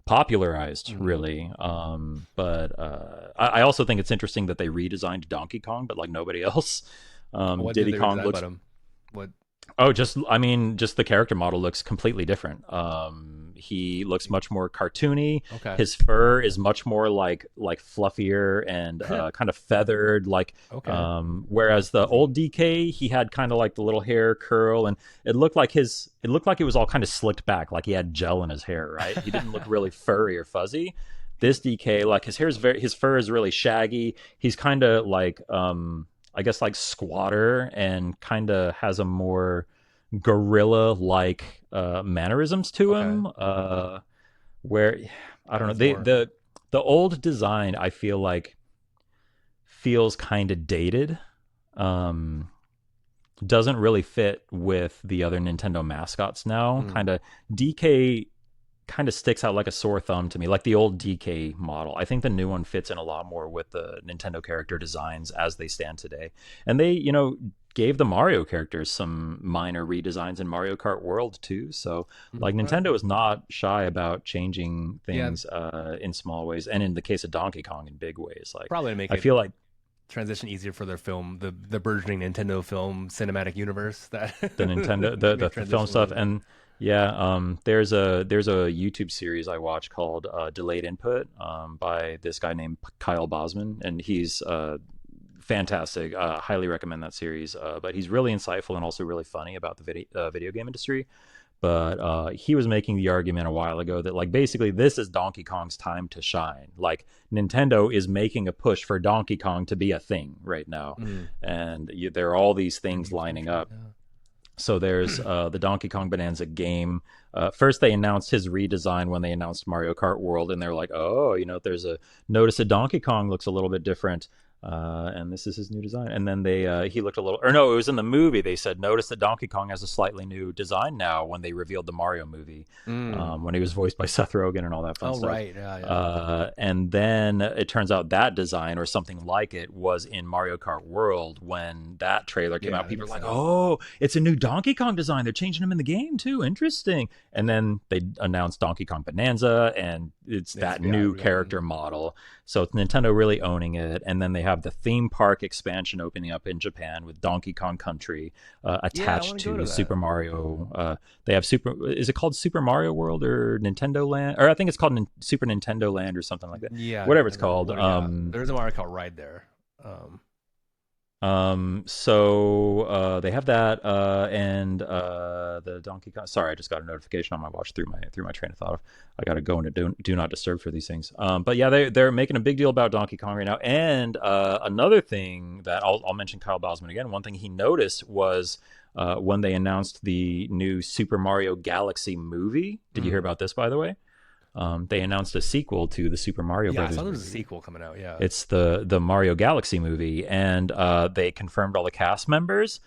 popularized, really. But I also think it's interesting that they redesigned Donkey Kong, but like nobody else. What did Diddy they Kong redesign looks about him? What? Oh, just I mean, just the character model looks completely different. He looks much more cartoony. Okay. His fur is much more like fluffier and kind of feathered. Like, Okay. whereas the old DK, he had kind of like the little hair curl, and it looked like it was all kind of slicked back, like he had gel in his hair. Right? He didn't look really furry or fuzzy. This DK, like his fur is really shaggy. He's kind of like I guess like squatter, and kind of has a more gorilla like mannerisms to him. Where I don't know, the old design I feel like feels kind of dated. Doesn't really fit with the other Nintendo mascots now. Kind of DK kind of sticks out like a sore thumb to me, like the old DK model. I think the new one fits in a lot more with the Nintendo character designs as they stand today. And they, gave the Mario characters some minor redesigns in Mario Kart World too. So like Nintendo is not shy about changing things in small ways, and in the case of Donkey Kong in big ways. Like Probably to make I feel like transition easier for their film, the burgeoning Nintendo film cinematic universe that the Nintendo the film stuff. And there's a YouTube series I watch called Delayed Input by this guy named Kyle Bosman, and he's fantastic. Highly recommend that series. But he's really insightful and also really funny about the video game industry. But he was making the argument a while ago that like basically this is Donkey Kong's time to shine. Like Nintendo is making a push for Donkey Kong to be a thing right now, and there are all these things lining up. So there's the Donkey Kong Bonanza game. First, they announced his redesign when they announced Mario Kart World, and they're like, oh, there's a notice that Donkey Kong looks a little bit different. And this is his new design. And then he looked a little, or no, it was in the movie. They said, notice that Donkey Kong has a slightly new design now when they revealed the Mario movie, when he was voiced by Seth Rogen and all that fun stuff. Right. Yeah. And then it turns out that design or something like it was in Mario Kart World when that trailer came out. People were like, oh, it's a new Donkey Kong design. They're changing him in the game too. Interesting. And then they announced Donkey Kong Bonanza, and it's that new character model. So it's Nintendo really owning it. And then they have the theme park expansion opening up in Japan with Donkey Kong Country attached to Super Mario. They have is it called Super Mario World or Nintendo Land? Or I think it's called Super Nintendo Land or something like that. Yeah. Whatever it's called. There's a Mario Kart ride there. So they have that and the Donkey Kong. Sorry, I just got a notification on my watch through my train of thought. I got to go into do not disturb for these things. But yeah, they're making a big deal about Donkey Kong right now. And another thing that I'll mention Kyle Bosman again. One thing he noticed was when they announced the new Super Mario Galaxy movie. Did you hear about this, by the way? They announced a sequel to the Super Mario Brothers. Yeah, I saw movie. there's a sequel coming out. Yeah, it's the Mario Galaxy movie, and they confirmed all the cast members.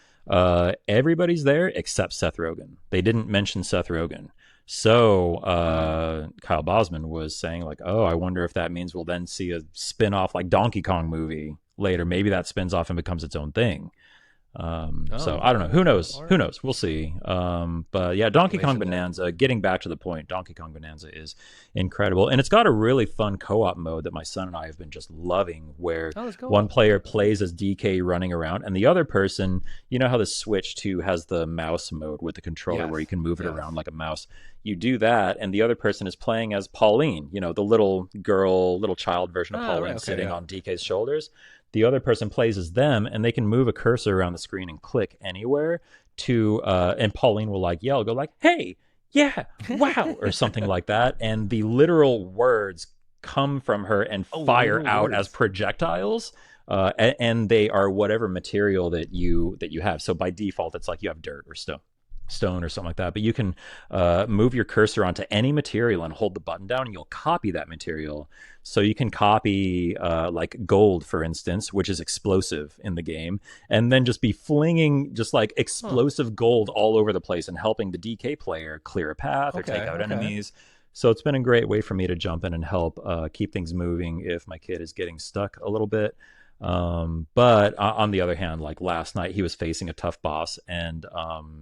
Everybody's there except Seth Rogen. They didn't mention Seth Rogen. So Kyle Bosman was saying like, oh, I wonder if that means we'll then see a spin-off like Donkey Kong movie later. Maybe that spins off and becomes its own thing. So I don't know. Who knows? Right. Who knows? We'll see. But yeah, Donkey Kong Bonanza, getting back to the point, Donkey Kong Bonanza is incredible. And it's got a really fun co-op mode that my son and I have been just loving, where one player plays as DK running around, and the other person, you know how the Switch 2 has the mouse mode with the controller where you can move it around like a mouse. You do that, and the other person is playing as Pauline, the little child version of Pauline sitting on DK's shoulders. the other person plays as them, and they can move a cursor around the screen and click anywhere to and Pauline will like yell, go like, "Hey, yeah, wow," or something like that, and the literal words come from her and fire out as projectiles. And they are whatever material that you have. So by default, it's like you have dirt or stone or something like that. But you can move your cursor onto any material and hold the button down, and you'll copy that material. So you can copy like gold, for instance, which is explosive in the game, and then just be flinging just like explosive gold all over the place and helping the DK player clear a path or take out enemies. So it's been a great way for me to jump in and help keep things moving if my kid is getting stuck a little bit. But on the other hand, like last night, he was facing a tough boss, and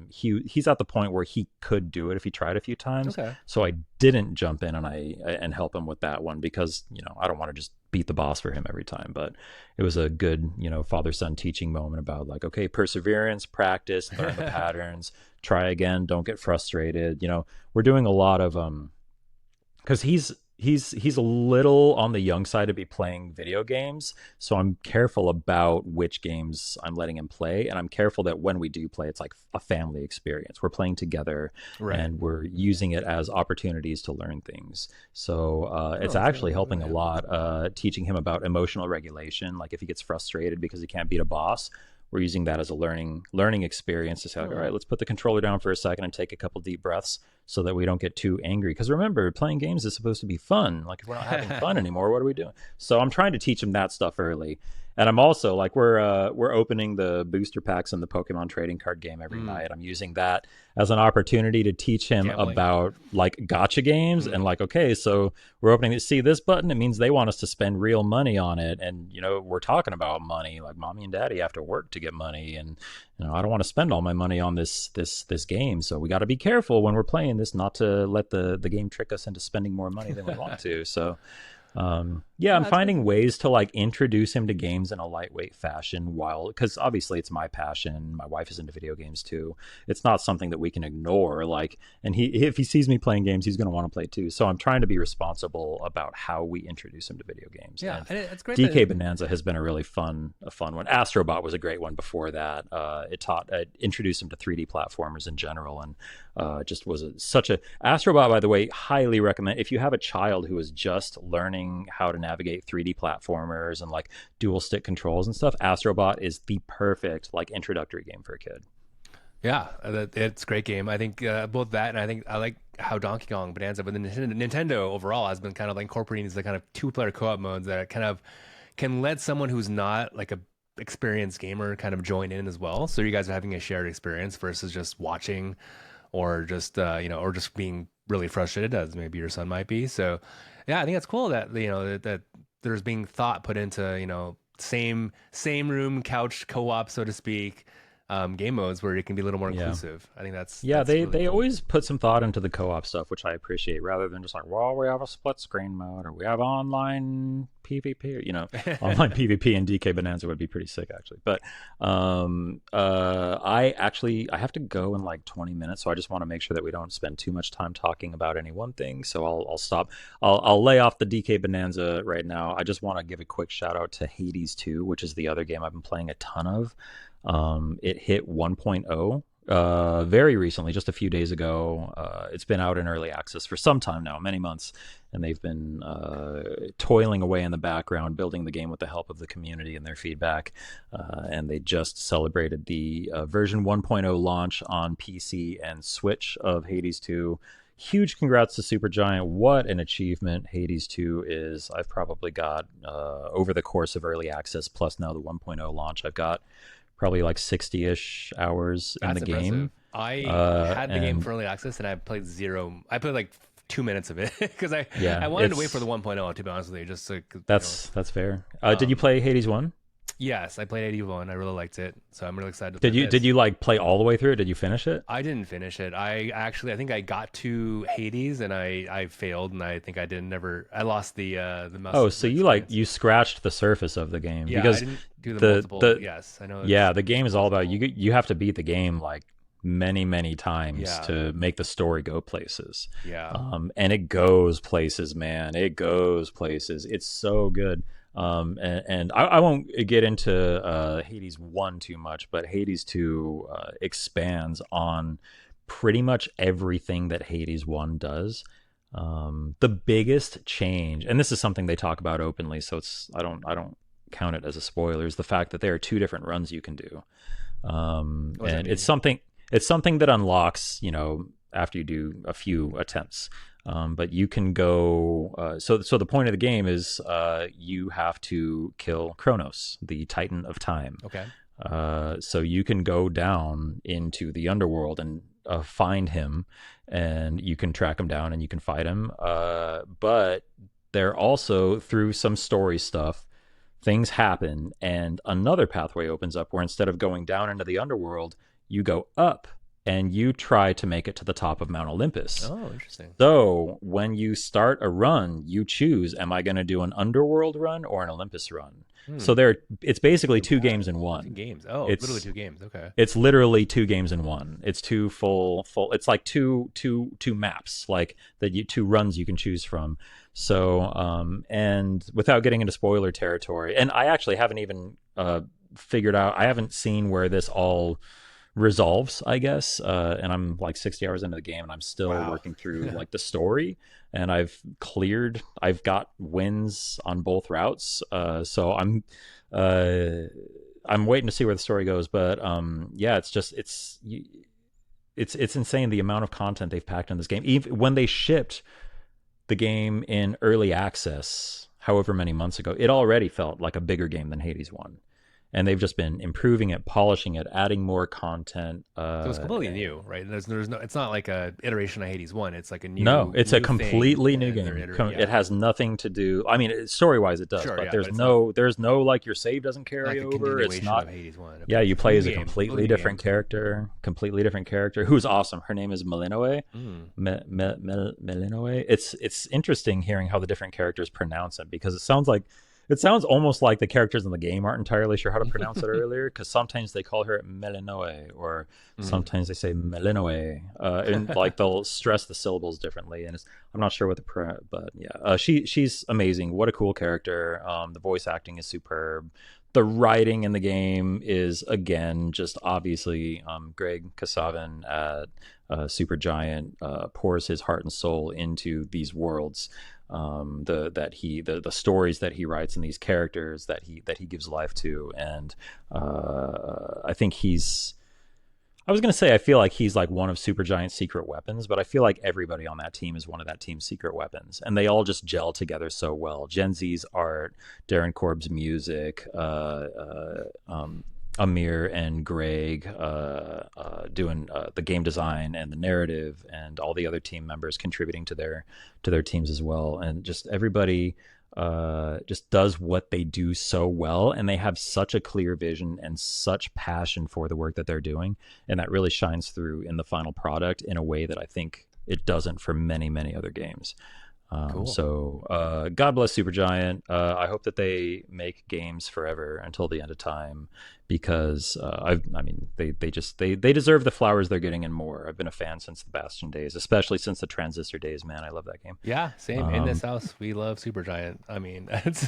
he's at the point where he could do it if he tried a few times. So I didn't jump in and help him with that one because I don't want to just beat the boss for him every time. But it was a good father-son teaching moment about like, okay, perseverance, practice, learn the patterns, try again, don't get frustrated. We're doing a lot of because he's a little on the young side to be playing video games, so I'm careful about which games I'm letting him play, and I'm careful that when we do play, it's like a family experience. We're playing together, and we're using it as opportunities to learn things. So it's actually helping a lot, teaching him about emotional regulation. Like if he gets frustrated because he can't beat a boss, we're using that as a learning experience to say, like, all right, let's put the controller down for a second and take a couple deep breaths so that we don't get too angry. Because remember, playing games is supposed to be fun. Like if we're not having fun anymore, what are we doing? So I'm trying to teach him that stuff early. And I'm also like, we're opening the booster packs in the Pokemon trading card game every night. I'm using that as an opportunity to teach him about like gacha games and like, okay, so we're opening to see this button. It means they want us to spend real money on it. And, we're talking about money, like mommy and daddy have to work to get money. And, I don't want to spend all my money on this game. So we got to be careful when we're playing this, not to let the game trick us into spending more money than we want to. So, I'm finding ways to like introduce him to games in a lightweight fashion because obviously it's my passion. My wife is into video games too. It's not something that we can ignore. Like, and if he sees me playing games, he's going to want to play too. So I'm trying to be responsible about how we introduce him to video games. Yeah, and it's great. DK Bonanza has been a really fun one. Astrobot was a great one before that. It introduced him to 3D platformers in general, and just was such a Astrobot, by the way, highly recommend if you have a child who is just learning how to navigate 3D platformers and like dual stick controls and stuff. Astrobot is the perfect like introductory game for a kid. Yeah, it's a great game. I think both that, and I think I like how Donkey Kong Bonanza, but the Nintendo overall has been kind of like incorporating these like kind of two-player co-op modes that kind of can let someone who's not like a experienced gamer kind of join in as well. So you guys are having a shared experience versus just watching or just or just being really frustrated, as maybe your son might be. So yeah, I think that's cool that that there's being thought put into same room couch co-op, so to speak, game modes where it can be a little more inclusive. I think that's they really cool. always put some thought into the co-op stuff, which I appreciate, rather than just like, well, we have a split screen mode or we have online PvP. Online PvP and DK Bonanza would be pretty sick actually. But I have to go in like 20 minutes, so I just want to make sure that we don't spend too much time talking about any one thing. So I'll stop. I'll lay off the DK Bonanza right now. I just want to give a quick shout out to Hades 2, which is the other game I've been playing a ton of. It hit 1.0 very recently, just a few days ago. It's been out in early access for some time now, many months, and they've been toiling away in the background, building the game with the help of the community and their feedback. And they just celebrated the version 1.0 launch on PC and Switch of Hades 2. Huge congrats to Supergiant. What an achievement Hades 2 is. I've probably got, over the course of early access, plus now the 1.0 launch, I've got probably like 60-ish hours in the game. I had the game for early access and I played like 2 minutes of it because I wanted to wait for the 1.0, to be honest with you. Just so, that's fair. Did you play Hades 1? Yes, I played 81. I really liked it, so I'm really excited. Did you like play all the way through it? Did you finish it? I didn't finish it. I think I got to Hades and I failed, and I think I lost the mouse. Oh, so you scratched the surface of the game. Yeah, because I didn't do the multiple. Yes, I know. Yeah, the game is all about you have to beat the game like many times to make the story go places. Yeah. And it goes places, man. It goes places. It's so good. And I won't get into Hades 1 too much, but Hades 2 expands on pretty much everything that Hades 1 does. The biggest change, and this is something they talk about openly, so I don't count it as a spoiler, is the fact that there are two different runs you can do. What does that And mean? it's something that unlocks, after you do a few attempts. But you can go. So the point of the game is you have to kill Kronos, the Titan of Time. Okay. So you can go down into the underworld and find him, and you can track him down and you can fight him. But there also, through some story stuff, things happen, and another pathway opens up where instead of going down into the underworld, you go up and you try to make it to the top of Mount Olympus. Oh, interesting. So when you start a run, you choose: am I going to do an underworld run or an Olympus run? So it's basically two games in Two one. games. Oh, It's literally two games. Okay. it's literally two games in one. It's two full. It's like two maps, like that you two runs you can choose from. So and without getting into spoiler territory, and I actually haven't even figured out. I haven't seen where this all resolves, I guess. And I'm like 60 hours into the game, and I'm still Wow. working through like the story. And I've got wins on both routes. So I'm waiting to see where the story goes. But yeah, it's insane the amount of content they've packed in this game. Even when they shipped the game in early access, however many months ago, it already felt like a bigger game than Hades 1. And they've just been improving it, polishing it, adding more content. So it's completely new, right? There's no. It's not like a iteration of Hades One. It's like a No, it's a new completely thing, new and they're game. yeah. It has nothing to do. I mean, story wise, it does, Sure, but yeah, there's but it's no like your save doesn't not carry like a over. It's continuation not. of Hades One. Yeah, Okay. you So play new as a game, completely new different character, who's awesome. Her name is Melinoe. game. Melinoe. It's interesting hearing how the different characters pronounce it, because it sounds almost like the characters in the game aren't entirely sure how to pronounce it earlier, because sometimes they call her Melinoe, or sometimes they say Melinoe, and like they'll stress the syllables differently. And I'm not sure what but yeah, she's amazing. What a cool character. The voice acting is superb. The writing in the game is, again, just obviously Greg Kasavin at Supergiant pours his heart and soul into these worlds. The stories that he writes and these characters that he gives life to. And I think I was going to say, I feel like he's like one of Supergiant's secret weapons, but I feel like everybody on that team is one of that team's secret weapons, and they all just gel together so well. Gen Z's art, Darren Korb's music, Amir and Greg doing the game design and the narrative, and all the other team members contributing to their teams as well, and just everybody just does what they do so well, and they have such a clear vision and such passion for the work that they're doing, and that really shines through in the final product in a way that I think it doesn't for many other games. Cool. So God bless Supergiant. I hope that they make games forever until the end of time, because I mean they deserve the flowers they're getting and more. I've been a fan since the Bastion days, especially since the Transistor days. Man, I love that game. Yeah, same. In this house, we love Supergiant. I mean, it's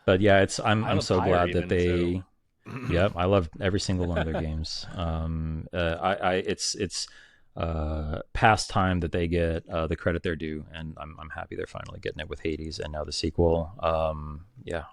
But yeah, I I'm love so Pyre glad even, that they. so Yep, I love every single one of their games. It's past time that they get the credit they're due, and I'm happy they're finally getting it with Hades and now the sequel. Yeah,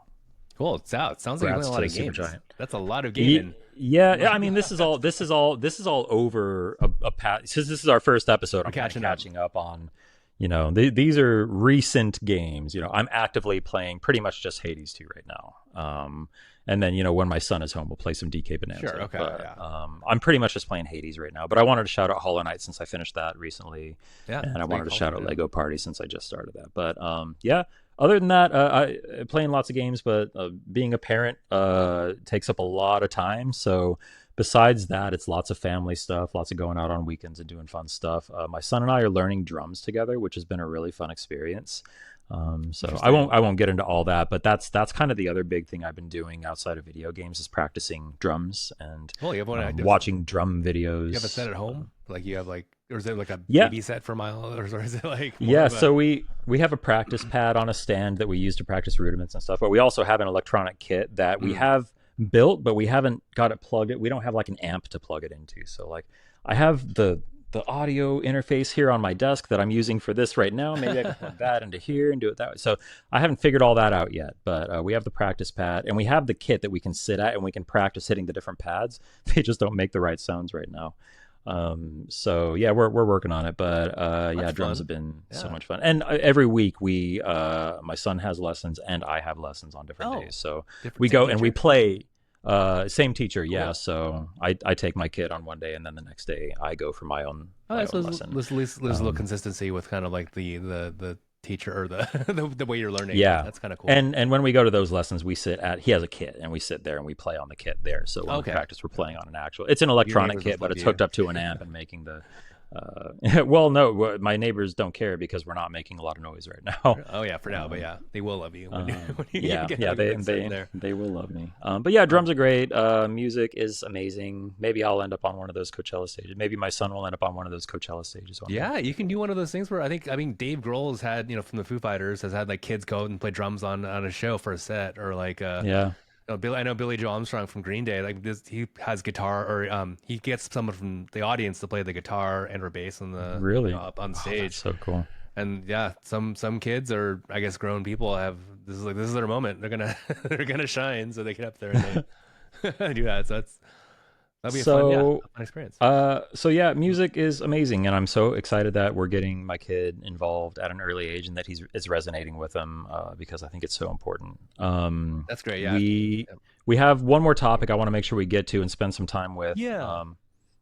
cool. It's out. It sounds like you're congrats playing a lot to of games. Supergiant. That's a lot of Ye- gaming. Yeah, I mean, this is all over a past. Since this is our first episode, We're I'm kinda catching up. catching up on. These are recent games. I'm actively playing pretty much just Hades 2 right now. And then, when my son is home, we'll play some DK Bonanza. Sure, okay, But, yeah. I'm pretty much just playing Hades right now. But I wanted to shout out Hollow Knight since I finished that recently, Yeah, and I it's wanted big to shout out culture, yeah. Lego Party since I just started that. But yeah. Other than that, I playing lots of games, but being a parent takes up a lot of time. So besides that, it's lots of family stuff, lots of going out on weekends and doing fun stuff. My son and I are learning drums together, which has been a really fun experience. So Interesting. I won't get into all that, but that's kind of the other big thing I've been doing outside of video games is practicing drums and Oh, you have one. watching drum You have a set videos. at home? Like you have like, or is it like a Yeah, baby set for Mile, or is it like more yeah. of a? So we have a practice pad on a stand that we use to practice rudiments and stuff, but we also have an electronic kit that we Mm. have built, but we haven't got it plugged. We don't have like an amp to plug it into. So like I have the audio interface here on my desk that I'm using for this right now. Maybe I can plug that into here and do it that way. So I haven't figured all that out yet, but we have the practice pad and we have the kit that we can sit at and we can practice hitting the different pads. They just don't make the right sounds right now. So yeah, we're working on it, but yeah, That's drums fun. have been so Yeah. much fun. And every week we my son has lessons and I have lessons on different Oh, days. So different we same go and we teacher. play same teacher, yeah. Cool. So I take my kid on one day and then the next day I go for Oh, my that's own lesson. at least there's a little Um, consistency with kind of like the teacher or the the way you're learning. yeah. That's kind of cool. And when we go to those lessons, we sit at he has a kit and we sit there and we play on the kit there. So when we Okay. practice, we're playing on an actual. It's an Your electronic neighbors kit, must but love it's you. hooked up to an amp and making the. Well, no, my neighbors don't care because we're not making a lot of noise right now. Oh yeah, for now, but Um, yeah, they will love you when you when you yeah, get yeah, a good set in there. they will love me. But yeah, Um, drums are great. Music is amazing. Maybe I'll end up on one of those Coachella stages. Maybe my son will end up on one of those Coachella stages one day. yeah, you can do one of those things where I mean Dave Grohl has had, from the Foo Fighters, has had like kids go out and play drums on a show for a set, or like Yeah, I know Billy Joe Armstrong from Green Day. Like this, he has guitar, or he gets someone from the audience to play the guitar and or bass on the really. up on Oh, that's stage. so cool. And yeah, some kids, or I guess grown people, have this is their moment. They're gonna they're gonna shine, so they get up there and they do that. So that'll be a fun, yeah, So a fun experience. so yeah, music is amazing, and I'm so excited that we're getting my kid involved at an early age, and that it's resonating with him because I think it's so important. That's great. Yeah, We have one more topic I want to make sure we get to and spend some time with yeah.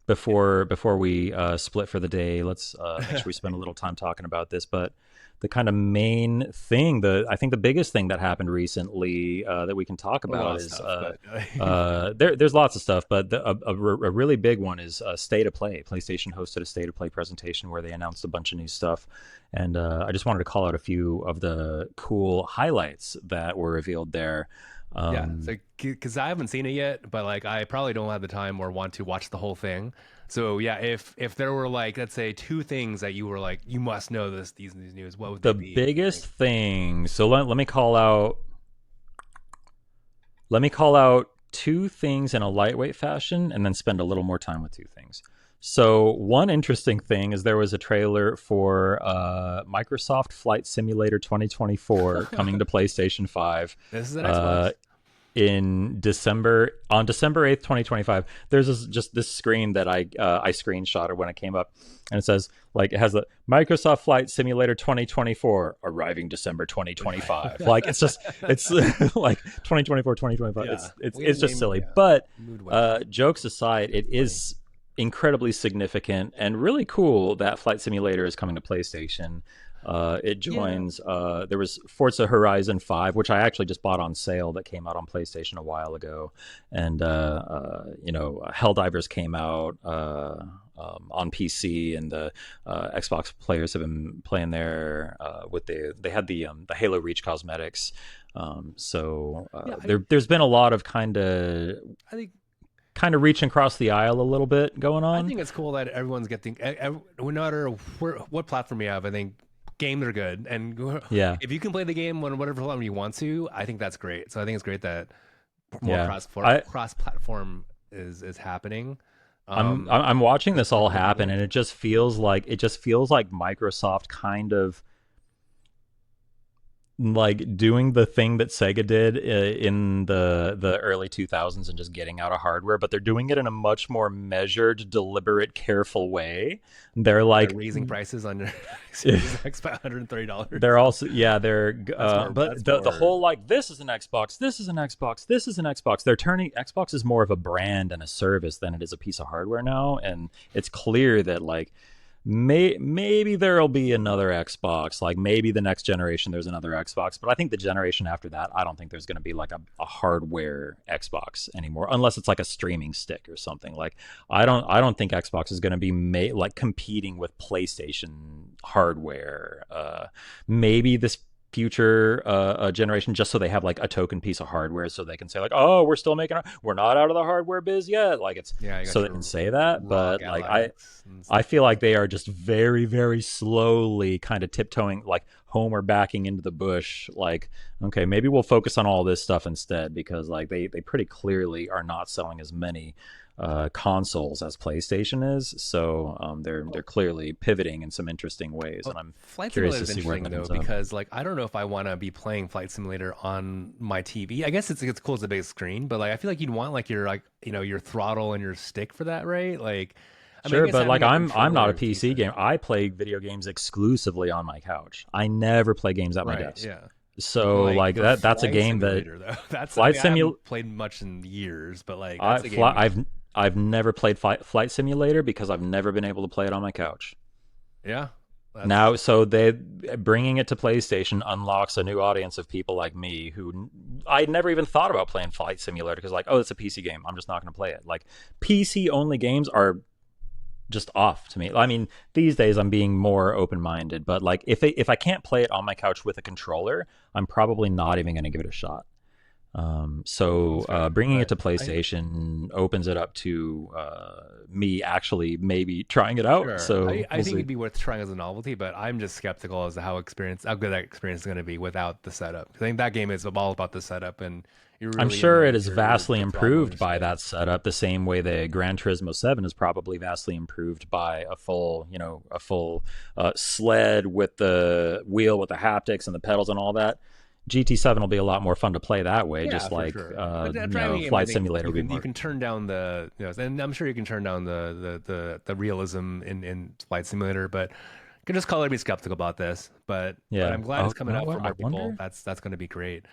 before we split for the day. Let's make sure we spend a little time talking about this, but. The kind of main thing, I think the biggest thing that happened recently that we can talk A lot about of is stuff, but there's lots of stuff, but a really big one is State of Play. PlayStation hosted a State of Play presentation where they announced a bunch of new stuff, and I just wanted to call out a few of the cool highlights that were revealed there. yeah, Um, so because I haven't seen it yet, but like I probably don't have the time or want to watch the whole thing. So yeah, if there were like, let's say, two things that you were like, you must know these news, what would they the be? You biggest think? thing. So let me call out. Let me call out two things in a lightweight fashion, and then spend a little more time with two things. So one interesting thing is there was a trailer for Microsoft Flight Simulator 2024 coming to PlayStation 5 This is an uh, Xbox. in December 8th, 2025. There's just this screen that I screenshotted when it came up, and it says like it has the Microsoft Flight Simulator 2024 arriving December 2025. Like it's like 2024 2025. Yeah, we It's didn't just name. silly. Yeah, But mood went jokes aside, it funny. is incredibly significant and really cool that Flight Simulator is coming to PlayStation. It Yeah, joins. There was Forza Horizon 5, which I actually just bought on sale, that came out on PlayStation a while ago, and Helldivers came out on PC, and the Xbox players have been playing there with they had the Halo Reach cosmetics. So yeah. there's been a lot of I think reaching across the aisle a little bit going I on. think it's cool that everyone's getting, no matter what platform you have. I think games are good, and Yeah, if you can play the game on whatever platform you want to, I think that's great. So I think it's great that more yeah. I cross platform is happening. I'm watching this all That'll be happen, really and cool. it just feels like Microsoft kind of like doing the thing that Sega did in the early 2000s and just getting out of hardware, but they're doing it in a much more measured, deliberate, careful way. They're They're like raising prices on your Series X by $130. they're also yeah they're That's but the more. whole like this is an Xbox, this is an Xbox, this is an Xbox. They're turning Xbox is more of a brand and a service than it is a piece of hardware now, and it's clear that like maybe there'll be another Xbox, like maybe the next generation there's another Xbox, but I think the generation after that, I don't think there's going to be like a hardware Xbox anymore, unless it's like a streaming stick or something. Like I don't think Xbox is going to be like competing with PlayStation hardware. Maybe this future generation, just so they have like a token piece of hardware, so they can say like, oh, we're still making, we're not out of the hardware biz yet. Like it's Yeah, you got so they can your say that, ROG but like Ally and I stuff. feel like they are just very, very slowly kind of tiptoeing, like Homer backing into the bush. Like, okay, maybe we'll focus on all this stuff instead because like they pretty clearly are not selling as many consoles as PlayStation is. So they're clearly pivoting in some interesting ways, Well, and I'm Flight curious Simulator to is see where interesting that though ends up. because like I don't know if I want to be playing Flight Simulator on my TV. I guess it's cool as a big screen, but like I feel like you'd want like your like your throttle and your stick for that, right? Like, I mean, I Sure, guess but like having a I'm not controller a is PC decent. game. I play video games exclusively on my couch. I never play games at my Right, desk. yeah. But So like like for that's a Flight game that Simulator though, that's I Flight mean I Simulator. haven't played much in years, but like I that's a game fly. you should. I've never played Flight Simulator because I've never been able to play it on my couch. Yeah, that's Now, so they bringing it to PlayStation unlocks a new audience of people like me who I never even thought about playing Flight Simulator because like, oh, it's a PC game. I'm just not going to play it. Like PC only games are just off to me. I mean, these days I'm being more open minded, but like if I can't play it on my couch with a controller, I'm probably not even going to give it a shot. that's fair. Bringing it But to I PlayStation opens it up to me actually maybe trying it out. Sure. So I we'll think see. it'd be worth trying as a novelty, but I'm just skeptical as to how good that experience is going to be without the setup. I think that game is all about the setup, and you're I'm really in sure it the is vastly the throttle and your improved by stick. that setup, the same way the Gran Turismo 7 is probably vastly improved by a full sled with the wheel with the haptics and the pedals and all that. GT7 will be a lot more fun to play that way, Yeah, just for like sure. But that driving game, I Flight think Simulator will be you more. can turn down the and I'm sure you can turn down the realism in Flight Simulator, but you can just color be skeptical about this. But Yeah. I'm glad it's Oh, you coming know out for what? I more people. wonder. That's going to be great.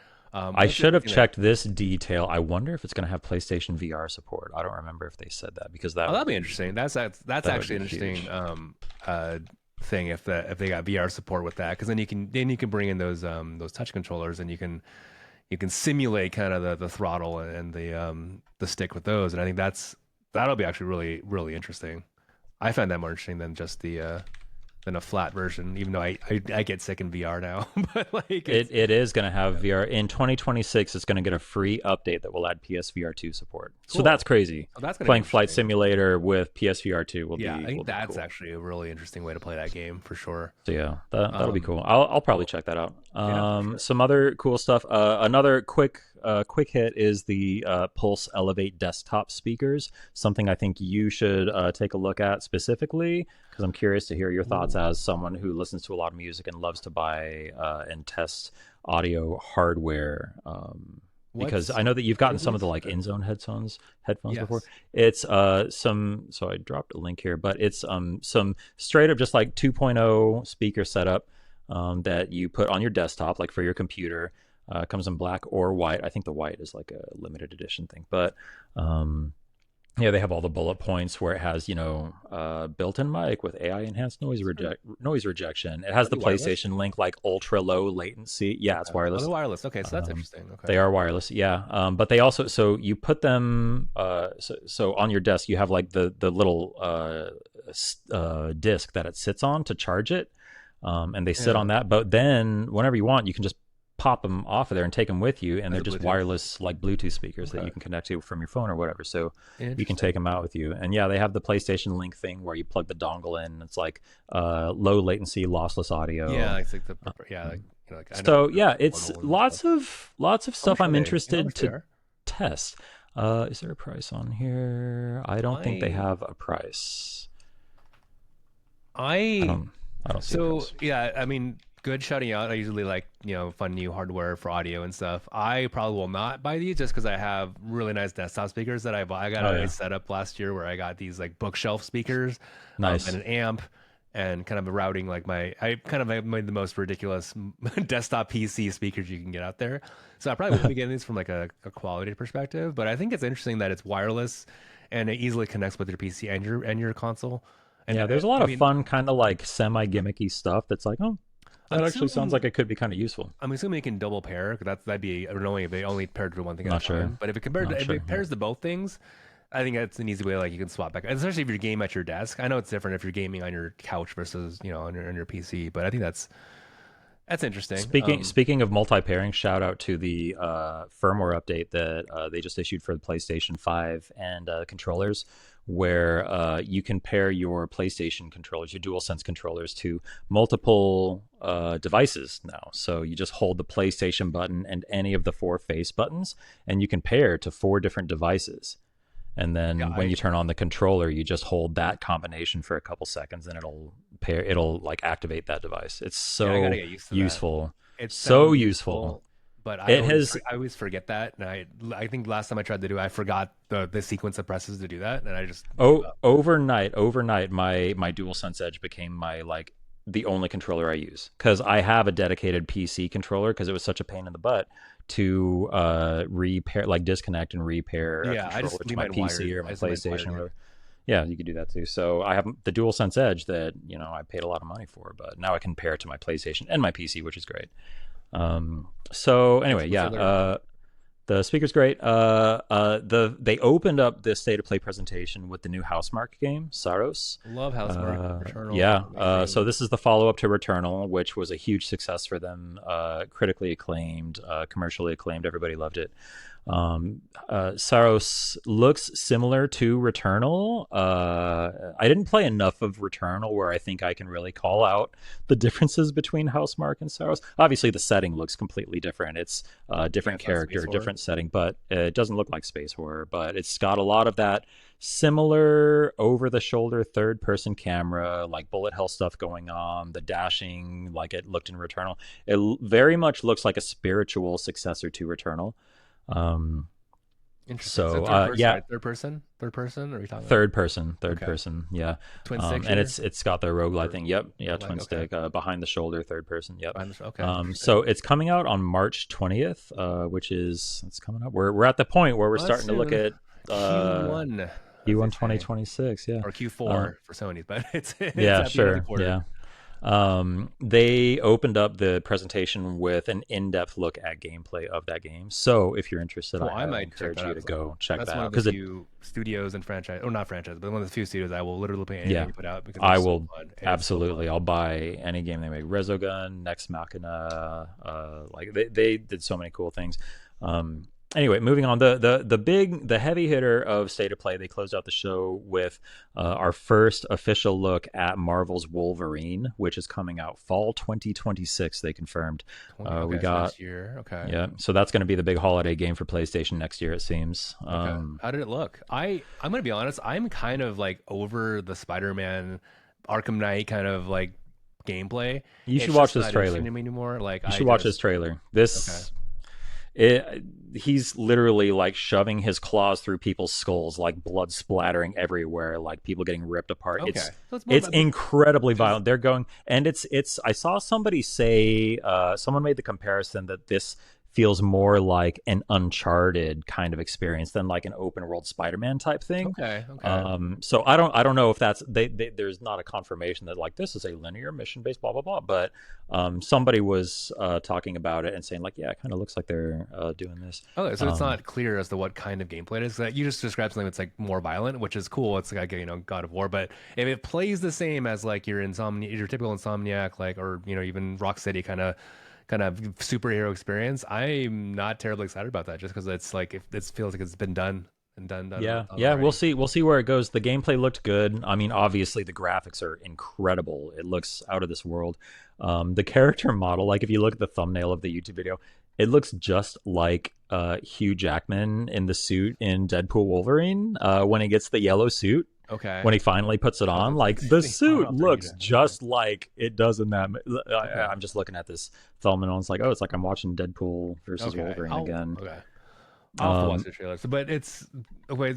I That's the should other have thing that checked this detail. I wonder if it's going to have PlayStation VR support. I don't remember if they said that because Oh, that'd be interesting. That's that would actually be an interesting huge. uh thing if they got VR support with that because then you can bring in those touch controllers and you can simulate kind of the throttle and the stick with those and I think that'll be actually really interesting. I find that more interesting than just the than a flat version, even though I get sick in VR now. But like It is going to have yeah, VR in 2026. It's going to get a free update that will add PSVR 2 support. So that's cool. crazy. So that's gonna be Playing Flight interesting. Simulator with PSVR 2 Yeah, I will think be that's cool. actually a really interesting way to play that game for sure. So yeah, that'll be Um, cool. I'll probably cool. check that out. Yeah, for sure. Some other cool stuff. Another quick hit is the Pulse Elevate desktop speakers. Something I think you should take a look at specifically because I'm curious to hear your thoughts Ooh. as someone who listens to a lot of music and loves to buy and test audio hardware. Because I know that you've What gotten are some of the these? like in-zone headphones before. Yes. It's some so I dropped a link here, but it's some straight up just like 2.0 speaker setup that you put on your desktop, like for your computer. Comes in black or white. I think the white is like a limited edition thing, but um, yeah, they have all the bullet points where it has built-in mic with AI enhanced noise rejection. It has Are the they wireless? PlayStation Link like ultra low latency. Yeah, it's Okay. Oh, they're wireless. wireless. Okay, so that's Um, interesting. Okay. they are wireless, yeah. But they also so you put them so on your desk you have like the little disc that it sits on to charge it, and they sit Yeah. on that. But then whenever you want, you can just pop them off of there and take them with you, and As they're a just Bluetooth. wireless like Bluetooth speakers that you Okay. can connect to from your phone or whatever. So you can take Interesting. them out with you. And yeah, they have the PlayStation Link thing where you plug the dongle in. It's like low latency, lossless Yeah, audio. it's like yeah, Um, like I know so the yeah, it's portal and stuff. lots of How stuff much are I'm they? You know how interested much they to are? test. Is there a price on here? I don't think they I have a price. I I don't I don't see a So price. yeah, I mean, good shouting out. I usually like fun new hardware for audio and stuff. I probably will not buy these just because I have really nice desktop speakers that I bought. I got Oh a yeah, nice setup last year where I got these like bookshelf speakers, and nice. an amp. And kind of routing like I kind of made the most ridiculous desktop PC speakers you can get out there. So I probably won't be getting these from like a quality perspective, but I think it's interesting that it's wireless and it easily connects with your PC and your console. And Yeah, there's a lot I of mean, fun kind of like semi gimmicky stuff that's like, oh, I'm that actually sounds like assuming it could be kind of useful. I'm assuming it can double pair because that'd be annoying if they only paired to one thing at a Not sure. time. But Not if sure. it Yeah. pairs to both things, I think that's an easy way like you can swap back, especially if you're game at your desk. I know it's different if you're gaming on your couch versus on your PC, but I think That's interesting. Speaking of multi-pairing, shout out to the firmware update that they just issued for the PlayStation 5 and controllers, where you can pair your PlayStation controllers, your DualSense controllers, to multiple devices now. So you just hold the PlayStation button and any of the four face buttons, and you can pair to four different devices. And then Yeah, when you turn on the controller, you just hold that combination for a couple seconds, and it'll like activate that device. It's yeah, I so gotta get used to that. useful, It so sounds useful. useful, but It has I always forget that, and I think last time I tried to do it, I forgot the sequence of presses to do that, and I just gave up. overnight my DualSense Edge became my like the only controller I use, because I have a dedicated PC controller, because it was such a pain in the butt to repair, like disconnect and repair a Yeah, I controller just to leave my mine PC wired. or I my just leave mine PlayStation or wired in. whatever. Yeah, you could do that too. So I have the DualSense Edge that I paid a lot of money for, but now I can pair it to my PlayStation and my PC, which is great. So anyway, What's yeah, the other? the speaker's great. They opened up the state of play presentation with the new Housemarque game, Saros. Love Housemark, Returnal, Yeah. So amazing. this is the follow up to Returnal, which was a huge success for them. Critically acclaimed, commercially acclaimed. Everybody loved it. Saros looks similar to Returnal. I didn't play enough of Returnal where I think I can really call out the differences between Housemarque and Saros. Obviously, the setting looks completely different. It's a Yeah, different it's not space character, horror. different setting, but it doesn't look like space horror. But it's got a lot of that similar over the shoulder third person camera, like bullet hell stuff going on, the dashing like it looked in Returnal. Very much looks like a spiritual successor to Returnal. Um, Interesting. So so third person, yeah, right? Third person. Or are you talking about? third Okay. person, yeah. Twin stick And shooter it's got the roguelite or thing. Yep, yeah, roguelike? twin Okay. stick, behind the shoulder, third person. Yep. Okay. Interesting. So it's coming out on March 20th, which is it's coming up. We're at the point where we're Well, that's starting to look soon. at Q1, as they Q1 say, 2026. Yeah. or Uh, Q4 for Sony, but it's yeah, at the end of the sure. quarter. Yeah. They opened up the presentation with an in-depth look at gameplay of that game. So if you're interested, Cool. I I highly might check encourage that you out. to 'Cause go check that's that one out, of the because it, few studios and franchise, or not franchise, but one of the few studios I will literally play anything yeah, you put out because I it's so will fun. It is so fun. absolutely. I'll buy any game they make. Resogun, Nex Machina, like they did so many cool things. Um, anyway, moving on. The heavy hitter of State of Play. They closed out the show with our first official look at Marvel's Wolverine, which is coming out fall 2026. They confirmed. 20. We Okay, so got next year. Okay. Yeah, so that's going to be the big holiday game for PlayStation next year, it seems. Okay. How did it look? I'm gonna be honest. I'm kind of like over the Spider-Man, Arkham Knight kind of like gameplay. You should It's watch just this not interesting trailer. to me anymore. Like You I should watch this just trailer. okay. He's literally like shoving his claws through people's skulls, like blood splattering everywhere, like people getting ripped apart. Okay. So it's more It's about incredibly this. violent. They're going, and it's. I saw somebody say, someone made the comparison that this feels more like an Uncharted kind of experience than like an open world Spider-Man type thing. Okay. Okay. So I don't know if that's there's not a confirmation that like this is a linear mission based blah blah blah, but somebody was talking about it and saying like, yeah, it kind of looks like they're doing this. Okay, so it's Um, not clear as to what kind of gameplay it is. That you just described something that's like more violent, which is cool. It's like God of War, but if it plays the same as like your typical Insomniac, like or even Rocksteady kind of superhero experience, I'm not terribly excited about that. Just because it's like if this feels like it's been done yeah, we'll already. see. We'll see where it goes. The gameplay looked good. I mean, obviously the graphics are incredible. It looks out of this world. The character model, like if you look at the thumbnail of the YouTube video, it looks just like Hugh Jackman in the suit in Deadpool Wolverine when he gets the yellow suit. Okay. When he finally puts it Oh, on, it's like like the they found suit out for Hugh looks Jackman. Okay. just like it does in that. Okay. I'm just looking at this thumbnail. It's like, oh, it's like I'm watching Deadpool versus Okay. Wolverine again. Okay. I'll have to watch Um, the trailer. So, but it's okay.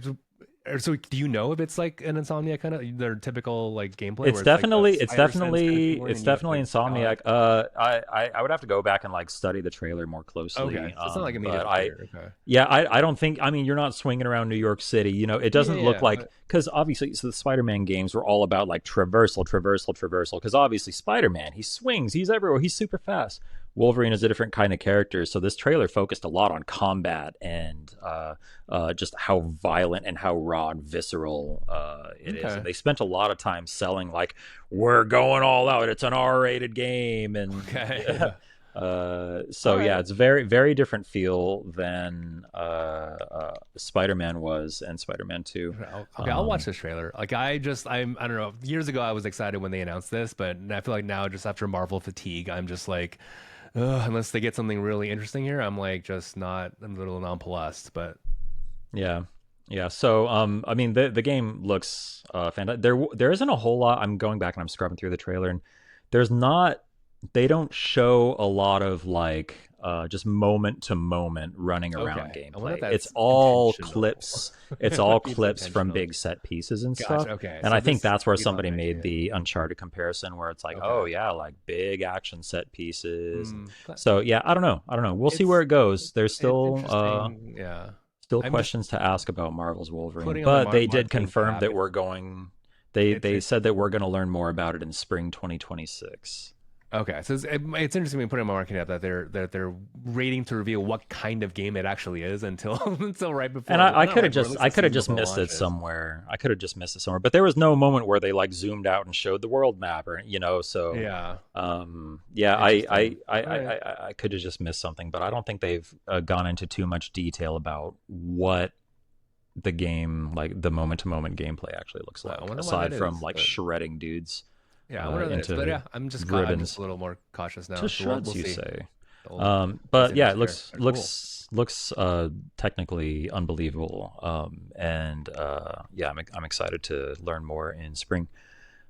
So do you know if it's like an Insomnia kind of their typical like gameplay It's where it's like a definitely, spider sense kind of feeling it's and you have to definitely like dodge? Insomniac. I would have to go back and like study the trailer more Okay, closely. so it's not like But immediately clear. Okay. yeah, I don't think. I mean, you're not swinging around New York City. It Yeah, doesn't look yeah, like but because obviously, so the Spider-Man games were all about like traversal. Because obviously, Spider-Man, he swings, he's everywhere, he's super fast. Wolverine is a different kind of character, so this trailer focused a lot on combat and just how violent and how raw and visceral it is. okay, And they spent a lot of time selling like we're going all out. It's an R-rated game, and okay, yeah. So All yeah, right. it's very different feel than Spider-Man was and Spider-Man 2. Okay, I'll watch Um, this trailer. Like I don't know. Years ago, I was excited when they announced this, but I feel like now, just after Marvel fatigue, I'm just like, ugh, unless they get something really interesting here, I'm like just not. I'm a little nonplussed. But yeah. Yeah. So I mean the game looks fantastic. There isn't a whole lot. I'm going back and I'm scrubbing through the trailer and there's not they don't show a lot of like just moment to moment running around okay, I wonder gameplay. if It's that's all intentional. clips. It's It all might be clips from intentional. big set pieces and Gotcha. stuff. Okay, And I so think this that's where maybe not somebody making made it. the Uncharted comparison where it's like, Okay. oh yeah, like big action set pieces. And Hmm. so yeah, I don't know. I don't know. We'll see where It's it goes. There's it's still interesting. Yeah. still I'm just questions to ask about Marvel's Wolverine, putting on my but they did marketing confirm cap. that we're going. They It's said that we're going to learn more about it in spring 2026. okay. So it's interesting when putting on my marketing cap that they're waiting to reveal what kind of game it actually is until until right And before, I not could right have before, at just least a I could have season just before it missed it launches. somewhere. I could have just missed it somewhere. But there was no moment where they like zoomed out and showed the world map or so Yeah. yeah, Interesting. All right. I could have just missed something, but I don't think they've gone into too much detail about what the game like the moment to moment gameplay actually looks Well, I like wonder why that aside from is, like but shredding dudes yeah, I wonder what that is. But into yeah, I'm just a ribbons little more cautious to now. So we'll shreds, you see. say. We'll, we'll But see yeah, next it year. Cool. looks technically unbelievable. And yeah, I'm excited to learn more in spring.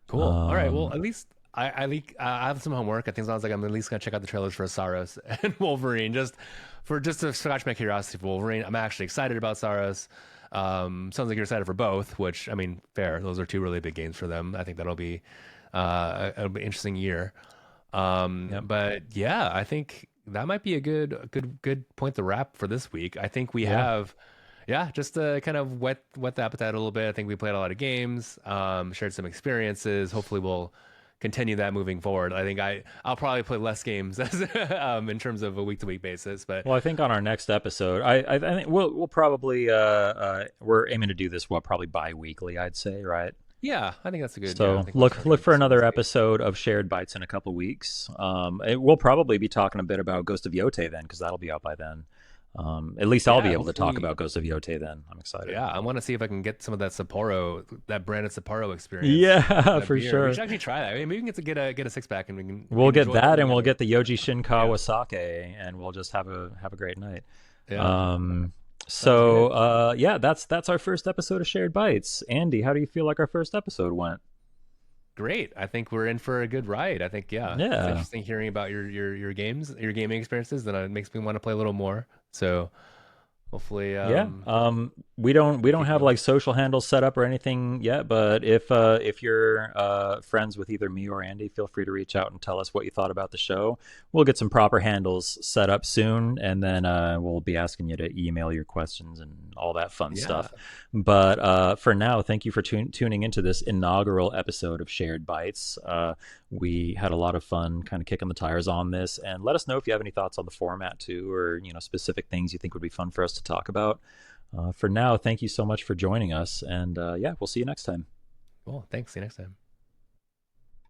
Cool. All right. Well, Um, at least I have some homework. I think it sounds like I'm at least gonna check out the trailers for Saros and Wolverine just to scratch my curiosity for Wolverine. I'm actually excited about Saros. Sounds like you're excited for both, which I mean, fair. Those are two really big games for them. I think it'll be an interesting year. yep. But yeah, I think that might be a good point to wrap for this week. I think we Yeah. have, yeah, just to kind of whet the appetite a little bit. I think we played a lot of games, shared some experiences. Hopefully, we'll continue that moving forward. I think I'll probably play less games as in terms of a week to week basis, but Well, I think on our next episode, I think we'll probably we're aiming to do this probably bi-weekly, I'd say, right? yeah, I think that's a good. Yeah, I So think we'll start look doing for this another this week. episode of Shared Bites in a couple weeks. We'll probably be talking a bit about Ghost of Yote then, because that'll be out by then. At least I'll Yeah, be able to talk hopefully. about Ghost of Yote then. I'm excited. Yeah, I want to see if I can get some of that Sapporo, that branded Sapporo experience, Yeah, that for beer. We sure. should actually try that. I mean, maybe we can get a six pack and we We'll can get enjoy it that, and we'll together. get the Yoji Yeah, Shinkawa sake, and we'll just have a great night. yeah, Um, sounds so good. yeah, that's our first episode of Shared Bites. Andy, how do you feel like our first episode went? Great. I think we're in for a good ride. I think yeah, it's Yeah. interesting hearing about your games, your gaming experiences. Then it makes me want to play a little more. So hopefully, Yeah. We don't keep have going. like social handles set up or anything yet, but if you're friends with either me or Andy, feel free to reach out and tell us what you thought about the show. We'll get some proper handles set up soon, and then we'll be asking you to email your questions and all that fun Yeah, stuff. But for now, thank you for tuning into this inaugural episode of Shared Bites. We had a lot of fun kind of kicking the tires on this, and let us know if you have any thoughts on the format too, or specific things you think would be fun for us to talk about. For now, thank you so much for joining us, and yeah, we'll see you next time. cool. Thanks. See you next time.